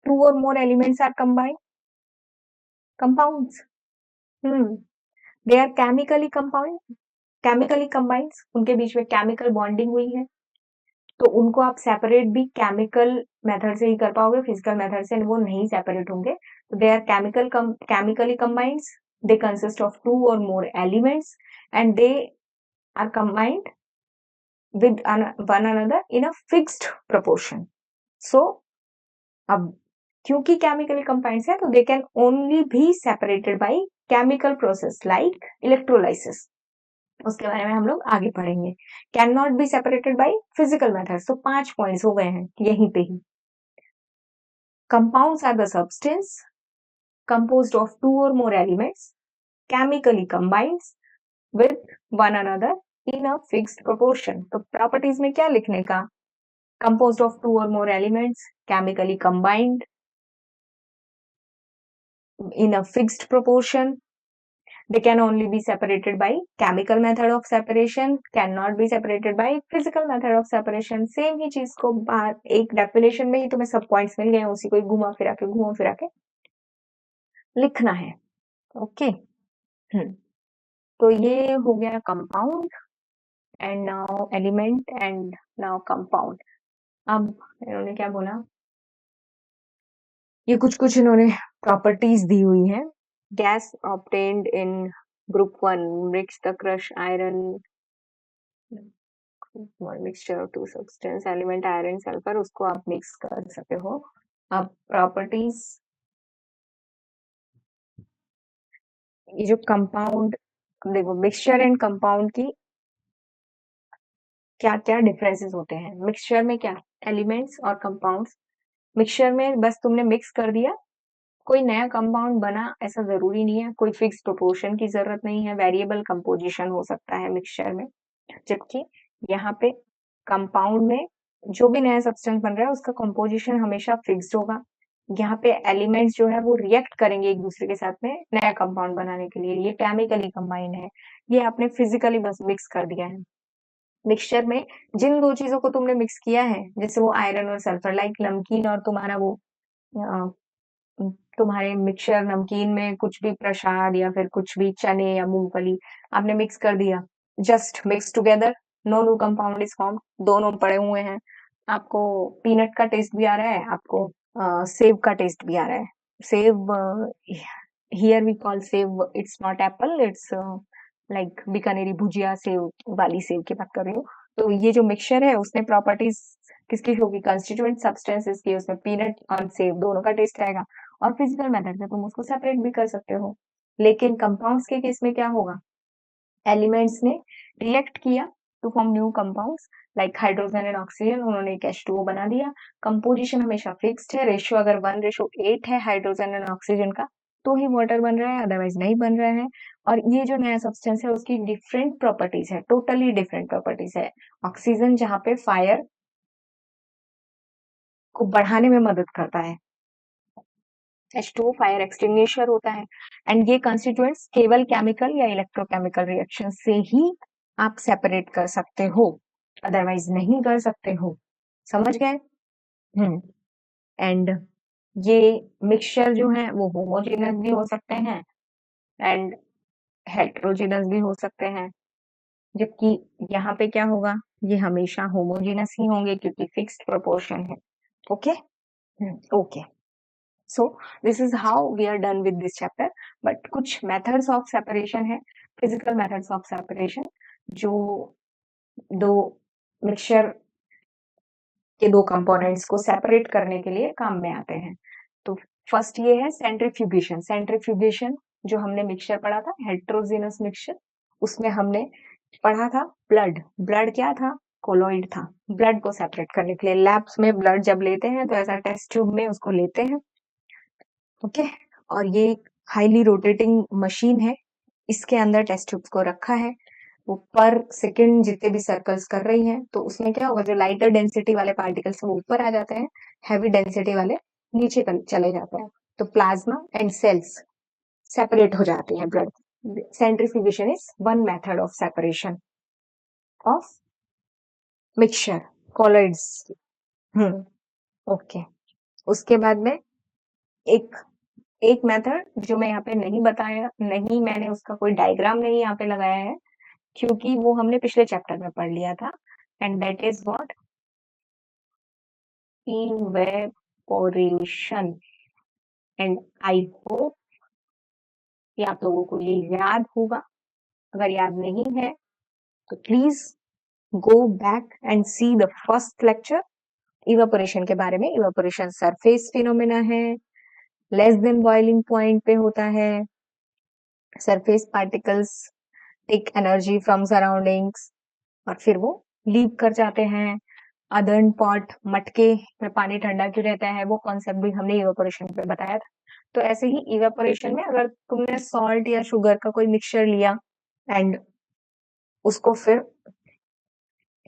2 or more elements are combined? Compounds, they are chemically combined, उनके बीच में chemical bonding हुई है, तो उनको आप सेपरेट भी केमिकल मेथड से ही कर पाओगे, फिजिकल मेथड से वो नहीं सेपरेट होंगे। तो they are chemically combined, they consist of 2 और more elements and they are combined with one another in a fixed proportion. So अब क्योंकि केमिकली कंबाइंड है, तो they can only be separated by chemical process like electrolysis, उसके बारे में हम लोग आगे पढ़ेंगे। Can not be separated by physical methods. तो 5 पॉइंट्स हो गए हैं यहीं पे ही। Compounds are the substance composed of 2 or more elements chemically combines with one another in a fixed proportion। तो प्रॉपर्टीज में क्या लिखने का, composed of 2 or more elements chemically combined in a fixed proportion, they can only be separated by chemical method of separation, cannot be separated by physical method of separation। Same ही चीज को एक definition में ही तुम्हें सब points मिल गए, उसी को घुमा फिरा के लिखना है, ओके। तो ये हो गया compound and now element and now compound. अब इन्होंने क्या बोला, ये कुछ इन्होंने प्रॉपर्टीज दी हुई हैं। Gas obtained in group 1 mix the crush iron, mixture of 2 substance element iron sulphur, उसको आप मिक्स कर सकते हो। अब प्रॉपर्टीज, ये जो कंपाउंड, देखो मिक्सचर एंड कंपाउंड की क्या क्या डिफरेंसेस होते हैं। मिक्सचर में क्या, एलिमेंट्स और कंपाउंड्स। मिक्सचर में बस तुमने मिक्स कर दिया, कोई नया कंपाउंड बना ऐसा जरूरी नहीं है, कोई फिक्स प्रोपोर्शन की जरूरत नहीं है, वेरिएबल कंपोजिशन हो सकता है मिक्सचर में। जबकि यहाँ पे कंपाउंड में जो भी नया सब्सटेंस बन रहा है उसका कंपोजिशन हमेशा फिक्स्ड होगा, यहाँ पे एलिमेंट्स जो है वो रिएक्ट करेंगे एक दूसरे के साथ में नया कंपाउंड बनाने के लिए। ये केमिकली कंबाइंड है, ये आपने फिजिकली बस मिक्स कर दिया है। मिक्सचर में जिन दो चीजों को तुमने मिक्स किया है, जैसे वो आयरन और सल्फर, लाइक नमकीन और तुम्हारा वो तुम्हारे मिक्सचर नमकीन में कुछ भी प्रसाद या फिर कुछ भी चने या मूंगफली आपने मिक्स कर दिया, just mix together, no new compound is form, दोनों पड़े हुए हैं। आपको पीनट का टेस्ट भी आ रहा है, आपको सेब का टेस्ट भी आ रहा है। सेब, हियर वी कॉल सेब, it's not Apple, it's like Bikaneri bhujia save वाली सेव की बात कर रही हूँ। तो ये जो मिक्सचर है उसने प्रॉपर्टीज किसकी होगी, कंस्टिट्यूएंट सब्सटेंसेस की, उसमें पीनट और सेव दोनों का टेस्ट आएगा। और फिजिकल मेथड से तुम उसको सेपरेट भी कर सकते हो। लेकिन कंपाउंड्स के केस में क्या होगा, एलिमेंट्स ने रिएक्ट किया to form new compounds like hydrogen and oxygen, उन्होंने एक H2O बना दिया। कंपोजिशन हमेशा फिक्स्ड है, रेशियो अगर 1:8 है हाइड्रोजन एंड ऑक्सीजन का तो ही वाटर बन रहा है, अदरवाइज नहीं बन रहा है। और ये जो नया सब्सटेंस है उसकी डिफरेंट प्रॉपर्टीज है, टोटली डिफरेंट प्रॉपर्टीज है। ऑक्सीजन जहाँ पे फायर को बढ़ाने में मदद करता है, H2O फायर एक्सटिंग्विशर होता है। एंड ये कंस्टिट्यूएंट्स केवल केमिकल या इलेक्ट्रोकेमिकल रिएक्शन से ही आप सेपरेट कर सकते हो, अदरवाइज नहीं कर सकते हो। समझ गए? एंड ये मिक्सचर जो है वो होमोजेनस भी हो सकते हैं एंड हेट्रोजेनस भी हो सकते हैं, जबकि यहाँ पे क्या होगा, ये हमेशा होमोजेनस ही होंगे क्योंकि फिक्स्ड प्रोपोर्शन है। Okay okay, so this is how we are done with this chapter. But कुछ मेथड्स ऑफ सेपरेशन है, फिजिकल मेथड्स ऑफ सेपरेशन, जो दो मिक्सचर के दो कंपोनेंट्स को सेपरेट करने के लिए काम में आते हैं। तो फर्स्ट ये है सेंट्रीफ्यूगेशन। सेंट्रीफ्यूगेशन जो हमने मिक्सचर पढ़ा था हेट्रोजेनस मिक्सचर, उसमें हमने पढ़ा था ब्लड। ब्लड क्या था, कोलॉइड था। ब्लड को सेपरेट करने के लिए लैब्स में ब्लड जब लेते हैं तो ऐसा टेस्ट ट्यूब में उसको लेते हैं। ओके, और ये हाईली रोटेटिंग मशीन है, इसके अंदर टेस्ट ट्यूब्स को रखा है, वो पर सेकंड जितने भी सर्कल्स कर रही हैं, तो उसमें क्या होगा, जो लाइटर डेंसिटी वाले पार्टिकल्स वो ऊपर आ जाते हैं, हैवी डेंसिटी वाले नीचे चले जाते हैं। तो प्लाज्मा एंड सेल्स सेपरेट हो जाती है blood. Centrifugation is one method of separation of mixture colloids. Okay, उसके बाद में एक एक मेथड जो मैं यहाँ पे नहीं बताया, नहीं मैंने उसका कोई डायग्राम नहीं यहाँ पे लगाया है क्योंकि वो हमने पिछले चैप्टर में पढ़ लिया था, and that is what, evaporation. And I hope कि आप लोगों को ये याद होगा, अगर याद नहीं है तो please go back and see the first lecture evaporation के बारे में। इवेपोरेशन सरफेस फिनोमेना है, लेस देन बॉइलिंग पॉइंट पे होता है, surface particles take energy from surroundings और फिर वो लीव कर जाते हैं। अदर्न पॉट, मटके में पानी ठंडा क्यों रहता है, वो कॉन्सेप्ट भी हमने इवेपोरेशन पे बताया था। तो ऐसे ही इवेपोरेशन में अगर तुमने सॉल्ट या शुगर का कोई मिक्सचर लिया एंड उसको फिर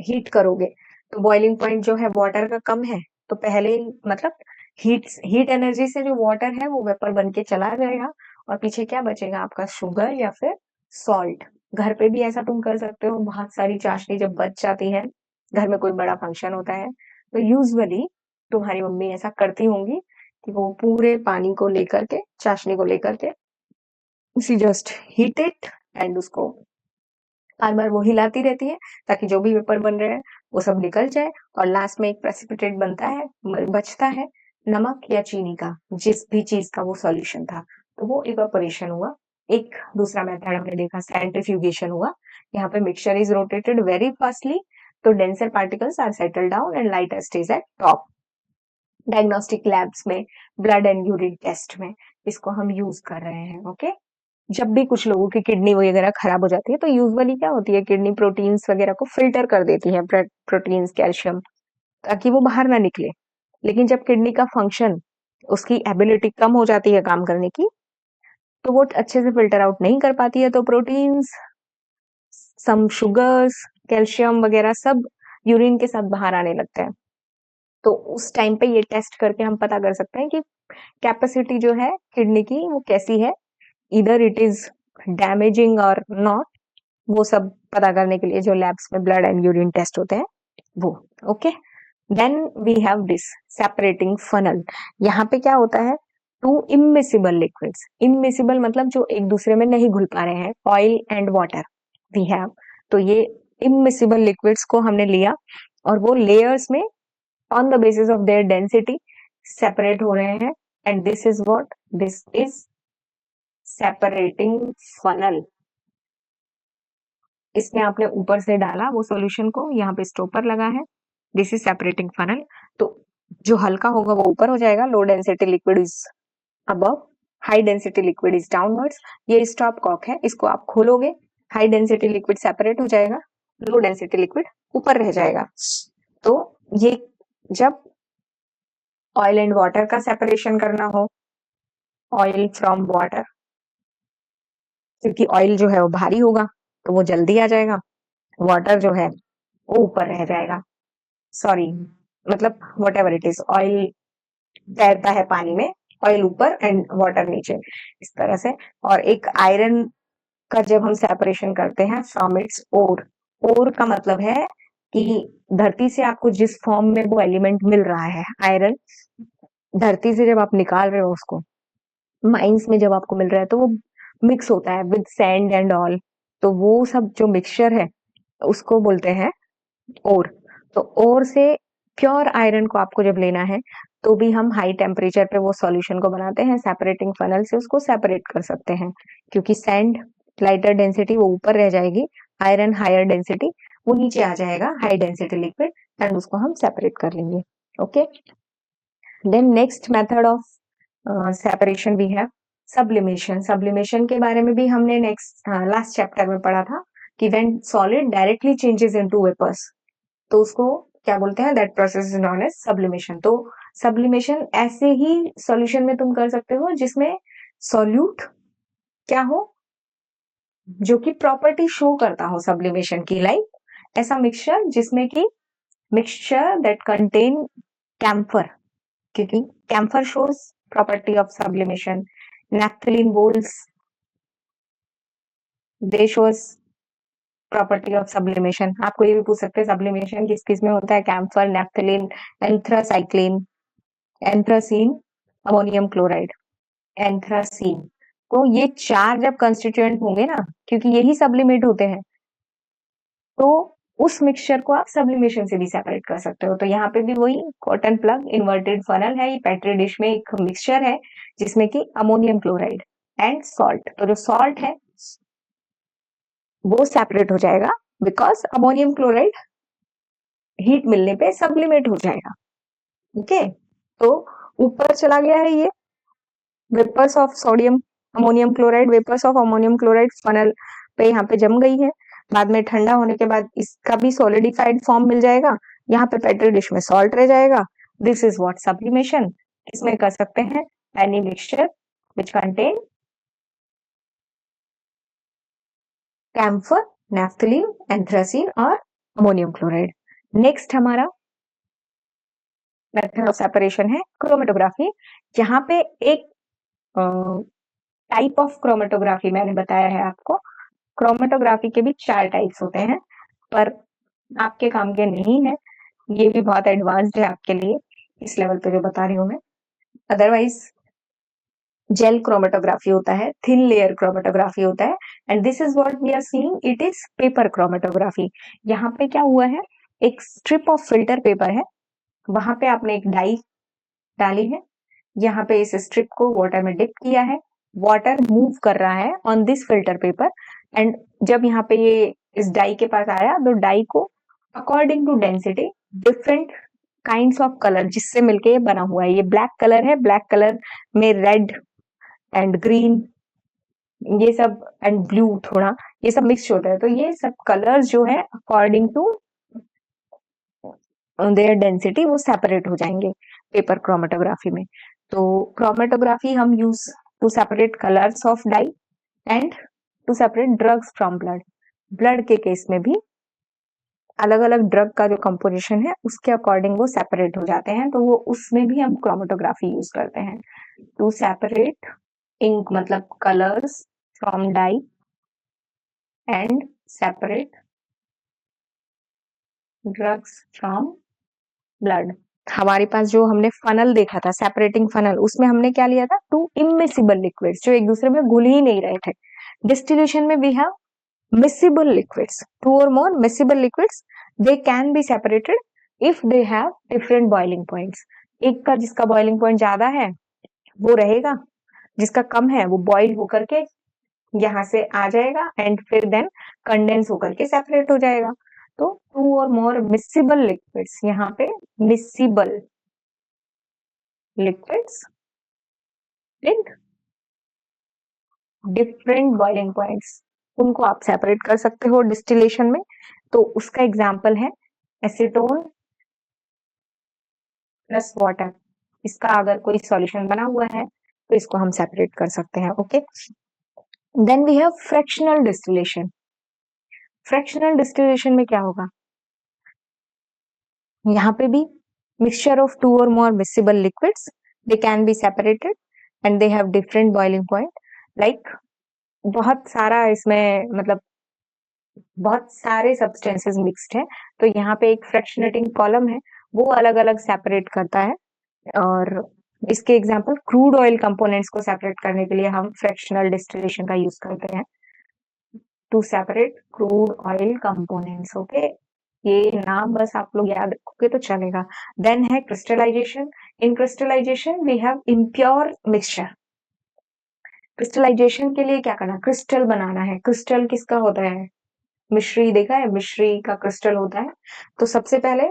हीट करोगे तो बॉइलिंग पॉइंट जो है वाटर का कम है, तो पहले मतलब हीट एनर्जी से जो वाटर है वो वेपर बन के चला जाएगा और पीछे क्या बचेगा आपका, शुगर या फिर सॉल्ट। घर पे भी ऐसा तुम कर सकते हो, बहुत सारी चाशनी जब बच जाती है, घर में कोई बड़ा फंक्शन होता है तो यूजुअली तुम्हारी मम्मी ऐसा करती होंगी कि वो पूरे पानी को लेकर के, चाशनी को लेकर के she just heat it and उसको बार बार वो हिलाती रहती है ताकि जो भी वेपर बन रहे हैं वो सब निकल जाए और लास्ट में एक प्रेसिपिटेट बनता है, बचता है नमक या चीनी का, जिस भी चीज का वो सॉल्यूशन था, तो वो इवेपोरेशन हुआ। एक दूसरा मेथड हमने देखा सेंट्रीफ्यूगेशन हुआ। यहाँ पे mixture is rotated very fastly, तो denser particles are settle down and lighter stage at top. Diagnostic labs में, ब्लड एंड यूरिन टेस्ट में इसको हम यूज कर रहे हैं। ओके, जब भी कुछ लोगों की किडनी वगैरह खराब हो जाती है तो यूजुअली क्या होती है, किडनी प्रोटीन्स वगैरह को फिल्टर कर देती है, प्रोटीन्स, कैल्शियम, ताकि वो बाहर ना निकले। लेकिन जब किडनी का फंक्शन, उसकी एबिलिटी कम हो जाती है काम करने की, तो वो अच्छे से फिल्टर आउट नहीं कर पाती है, तो प्रोटीन्स, सम शुगर्स, कैल्शियम वगैरह सब यूरिन के साथ बाहर आने लगते हैं। तो उस टाइम पे ये टेस्ट करके हम पता कर सकते हैं कि कैपेसिटी जो है किडनी की वो कैसी है, इधर इट इज डैमेजिंग और नॉट, वो सब पता करने के लिए जो लैब्स में ब्लड एंड यूरिन टेस्ट होते हैं वो। Okay, then we have this separating funnel. यहाँ पे क्या होता है, टू इमिसिबल लिक्विड्स, इमिसिबल मतलब जो एक दूसरे में नहीं घुल पा रहे हैं, oil and water we have. तो ये इमिसिबल लिक्विड्स को हमने लिया और वो लेयर्स में on the basis of their density separate हो रहे हैं, and this is what, this is separating funnel. इसमें आपने ऊपर से डाला वो सॉल्यूशन को, यहाँ पे स्टॉपर लगा है, दिस इज सेपरेटिंग फनल। तो जो हल्का होगा वो ऊपर हो जाएगा, low density liquid is above, high density liquid is downwards. ये स्टॉप कॉक है, इसको आप खोलोगे, हाई डेंसिटी लिक्विड सेपरेट हो जाएगा, लो डेंसिटी लिक्विड ऊपर रह जाएगा। तो ये जब ऑयल एंड वाटर का सेपरेशन करना हो, ऑयल फ्रॉम वाटर, क्योंकि ऑयल जो है वो भारी होगा तो वो जल्दी आ जाएगा, वाटर जो है वो ऊपर रह जाएगा। सॉरी, मतलब what ever it is, oil तैरता है पानी में, ऑयल ऊपर एंड वाटर नीचे, इस तरह से। और एक आयरन का जब हम सेपरेशन करते हैं फ्रॉम इट्स ओर, ओर का मतलब है कि धरती से आपको जिस फॉर्म में वो एलिमेंट मिल रहा है, आयरन धरती से जब आप निकाल रहे हो उसको, माइंस में जब आपको मिल रहा है तो वो मिक्स होता है विद सैंड एंड ऑल, तो वो सब जो मिक्सचर है उसको बोलते हैं ओर। तो ओर से प्योर आयरन को आपको जब लेना है तो भी हम हाई टेम्परेचर पे वो सॉल्यूशन को बनाते हैं, सेपरेटिंग फनल से उसको सेपरेट कर सकते हैं, क्योंकि सैंड लाइटर डेंसिटी वो ऊपर रह जाएगी, आयरन हायर डेंसिटी वो नीचे आ जाएगा, हाई डेंसिटी लिक्विड, एंड उसको हम सेपरेट कर लेंगे। Okay, then next method of separation we have sublimation. Sublimation के बारे में भी हमने नेक्स्ट लास्ट चैप्टर में पढ़ा था कि when solid directly changes into vapours, तो उसको क्या बोलते हैं, that process is known as sublimation. तो सब्लिमेशन ऐसे ही सॉल्यूशन में तुम कर सकते हो जिसमें सॉल्यूट क्या हो, जो कि प्रॉपर्टी शो करता हो सब्लिमेशन की, लाइक ऐसा मिक्सचर जिसमें कि मिक्सचर दैट कंटेन कैम्फर, क्योंकि camphor shows property of sublimation, naphthalene balls they shows property of sublimation. आपको ये भी पूछ सकते हैं सब्लिमेशन किस किस में होता है, camphor, naphthalene, anthracycline, anthracene, ammonium chloride, anthracene. तो ये चार जब कंस्टिट्यूएंट होंगे ना, क्योंकि यही सब्लिमेट होते हैं, तो उस मिक्सचर को आप सब्लिमेशन से भी सेपरेट कर सकते हो। तो यहाँ पे भी वही कॉटन प्लग इन्वर्टेड फनल है, ये पेट्री डिश में एक मिक्सचर है जिसमें कि अमोनियम क्लोराइड एंड सॉल्ट, तो जो सॉल्ट है वो सेपरेट हो जाएगा बिकॉज अमोनियम क्लोराइड हीट मिलने पे सब्लिमेट हो जाएगा। ओके, तो ऊपर चला गया है ये vapours of sodium ammonium chloride, vapours of ammonium chloride funnel पे यहाँ पे जम गई है, बाद में ठंडा होने के बाद इसका भी सॉलिडिफाइड फॉर्म मिल जाएगा, यहाँ पे पेट्री डिश में सॉल्ट रह जाएगा, दिस इज व्हाट सब्लिमेशन। इसमें कर सकते हैं any mixture which contain camphor, naphthalene, anthracene और अमोनियम क्लोराइड। नेक्स्ट हमारा मेथड ऑफ सेपरेशन है क्रोमेटोग्राफी। यहाँ पे एक टाइप ऑफ क्रोमेटोग्राफी मैंने बताया है आपको, क्रोमेटोग्राफी के भी 4 टाइप्स होते हैं, पर आपके काम के नहीं है, ये भी बहुत एडवांस्ड है आपके लिए इस लेवल पे जो बता रही हूँ मैं। अदरवाइज जेल क्रोमेटोग्राफी होता है, थिन लेयर क्रोमेटोग्राफी होता है, and this is what we are seeing, it is paper chromatography. यहाँ पे क्या हुआ है, एक स्ट्रिप ऑफ फिल्टर पेपर है, वहां पे आपने एक डाई डाली है, यहाँ पे इस स्ट्रिप को वाटर में डिप किया है, वाटर मूव कर रहा है on this filter paper, and जब यहाँ पे ये इस डाई के पास आया तो डाई को according to density different kinds of colour जिससे मिलके ये बना हुआ है, ये ब्लैक कलर है, ब्लैक कलर में रेड एंड ग्रीन ये सब एंड ब्लू थोड़ा, ये सब मिक्स होता है, तो ये सब कलर्स जो है अकॉर्डिंग टू देयर डेंसिटी वो सेपरेट हो जाएंगे पेपर क्रोमेटोग्राफी में। तो क्रोमेटोग्राफी हम use to separate colours of dye and to separate drugs from blood. Blood के केस में भी अलग अलग ड्रग का जो कंपोजिशन है उसके अकॉर्डिंग वो सेपरेट हो जाते हैं, तो वो उसमें भी हम क्रोमेटोग्राफी यूज करते हैं टू सेपरेट इंक मतलब colours from dye and separate drugs from blood. हमारे पास जो हमने फनल देखा था, सेपरेटिंग फनल, उसमें हमने क्या लिया था, टू इमिसिबल लिक्विड्स जो एक दूसरे में घुल ही नहीं रहे थे। डिस्टिलेशन में we have miscible liquids, two or more miscible liquids, they can be separated if they have different boiling points। एक का जिसका boiling point ज्यादा है वो रहेगा, जिसका कम है वो बॉइल होकर के यहाँ से आ जाएगा एंड फिर देन कंडेंस होकर के सेपरेट हो जाएगा। तो to or more miscible liquids, यहाँ पे miscible liquids with different boiling points, उनको आप सेपरेट कर सकते हो डिस्टिलेशन में। तो उसका एग्जाम्पल है एसीटोन प्लस वाटर। इसका अगर कोई सॉल्यूशन बना हुआ है तो इसको हम सेपरेट कर सकते हैं। Okay, then we have fractional distillation. Fractional distillation में क्या होगा, यहाँ पे भी mixture of two or more miscible liquids, they can be separated and they have different boiling point. Like बहुत सारा इसमें मतलब बहुत सारे सब्सटेंसेस मिक्स्ड है, तो यहाँ पे एक फ्रैक्शनेटिंग कॉलम है वो अलग अलग सेपरेट करता है। और इसके एग्जांपल क्रूड ऑयल कंपोनेंट्स को सेपरेट करने के लिए हम फ्रैक्शनल डिस्टिलेशन का यूज करते हैं to separate crude oil components. Okay, ये नाम बस आप लोग याद रखोगे तो चलेगा। देन है crystallisation. In crystallisation we have impure mixture. Crystallisation के लिए क्या करना, क्रिस्टल बनाना है। क्रिस्टल किसका होता है, मिश्री देखा है, मिश्री का क्रिस्टल होता है। तो सबसे पहले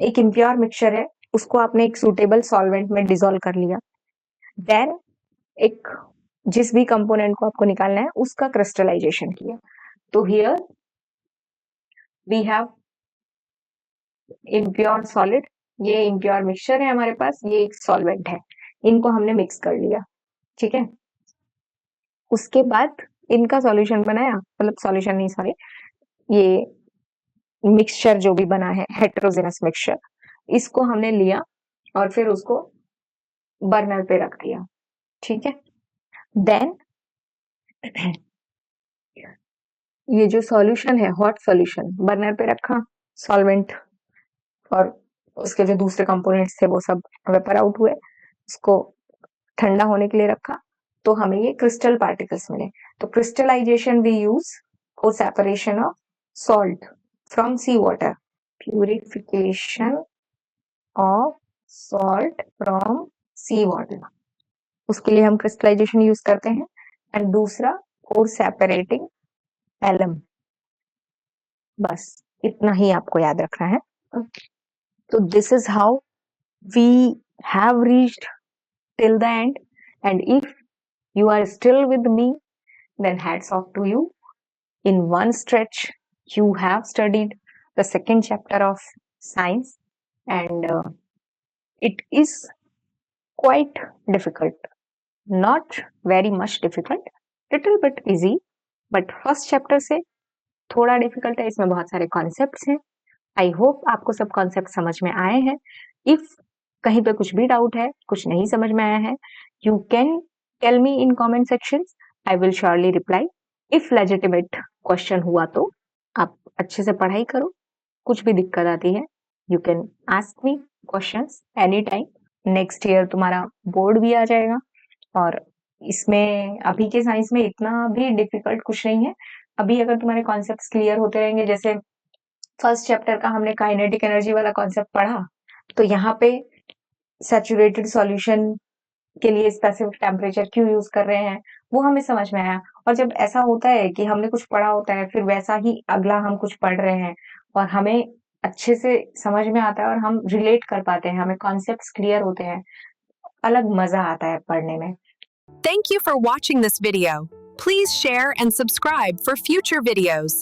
एक इम्प्योर मिक्सचर है, उसको आपने एक सूटेबल सॉल्वेंट में डिसॉल्व कर लिया। देन एक जिस भी कंपोनेंट को आपको निकालना है उसका क्रिस्टलाइजेशन किया। तो here we have impure solid, ये इम्प्योर मिक्सचर है हमारे पास, ये एक सॉल्वेंट है, इनको हमने मिक्स कर लिया। ठीक है, उसके बाद इनका सॉल्यूशन बनाया, मतलब सॉल्यूशन नहीं सॉरी, ये मिक्सचर जो भी बना है हेटेरोजेनस मिक्सचर, इसको हमने लिया और फिर उसको बर्नर पे रख दिया। ठीक है, देन ये जो सॉल्यूशन है हॉट सॉल्यूशन बर्नर पे रखा, सॉल्वेंट और उसके जो दूसरे कंपोनेंट्स थे वो सब वेपर आउट हुए, उसको ठंडा होने के लिए रखा, तो हमें ये क्रिस्टल पार्टिकल्स मिले। तो crystallisation we use for separation of salt from sea water, purification of salt from sea water, उसके लिए हम क्रिस्टलाइजेशन यूज करते हैं। एंड दूसरा फॉर सेपरेटिंग एलम, बस इतना ही आपको याद रखना है। तो this is how we have reached till the end, and if you are still with me, then hats off to you. In one stretch you have studied the second chapter of science, and it is quite difficult, not very much difficult, little bit easy, but first chapter से थोड़ा difficult है, इसमें बहुत सारे concepts हैं। I hope आपको सब concept समझ में आए हैं। इफ कहीं पे कुछ भी डाउट है, कुछ नहीं समझ में आया है, you can tell me in comment section, I will surely reply. If legitimate question हुआ तो आप अच्छे से पढ़ाई करो, कुछ भी दिक्कत आती है you can ask me questions any time. Next year तुम्हारा बोर्ड भी आ जाएगा और इसमें अभी के साइंस में इतना भी डिफिकल्ट कुछ नहीं है। अभी अगर तुम्हारे कॉन्सेप्ट्स क्लियर होते रहेंगे, जैसे फर्स्ट चैप्टर का हमने काइनेटिक एनर्जी वाला कॉन्सेप्ट पढ़ा, तो यहाँ पे सैचुरेटेड सॉल्यूशन के लिए स्पेसिफिक टेम्परेचर क्यों यूज कर रहे हैं वो हमें समझ में आया। और जब ऐसा होता है कि हमने कुछ पढ़ा होता है फिर वैसा ही अगला हम कुछ पढ़ रहे हैं और हमें अच्छे से समझ में आता है और हम रिलेट कर पाते हैं, हमें कॉन्सेप्ट्स क्लियर होते हैं, अलग मजा आता है पढ़ने में। Thank you for watching this video. Please share and subscribe for future videos.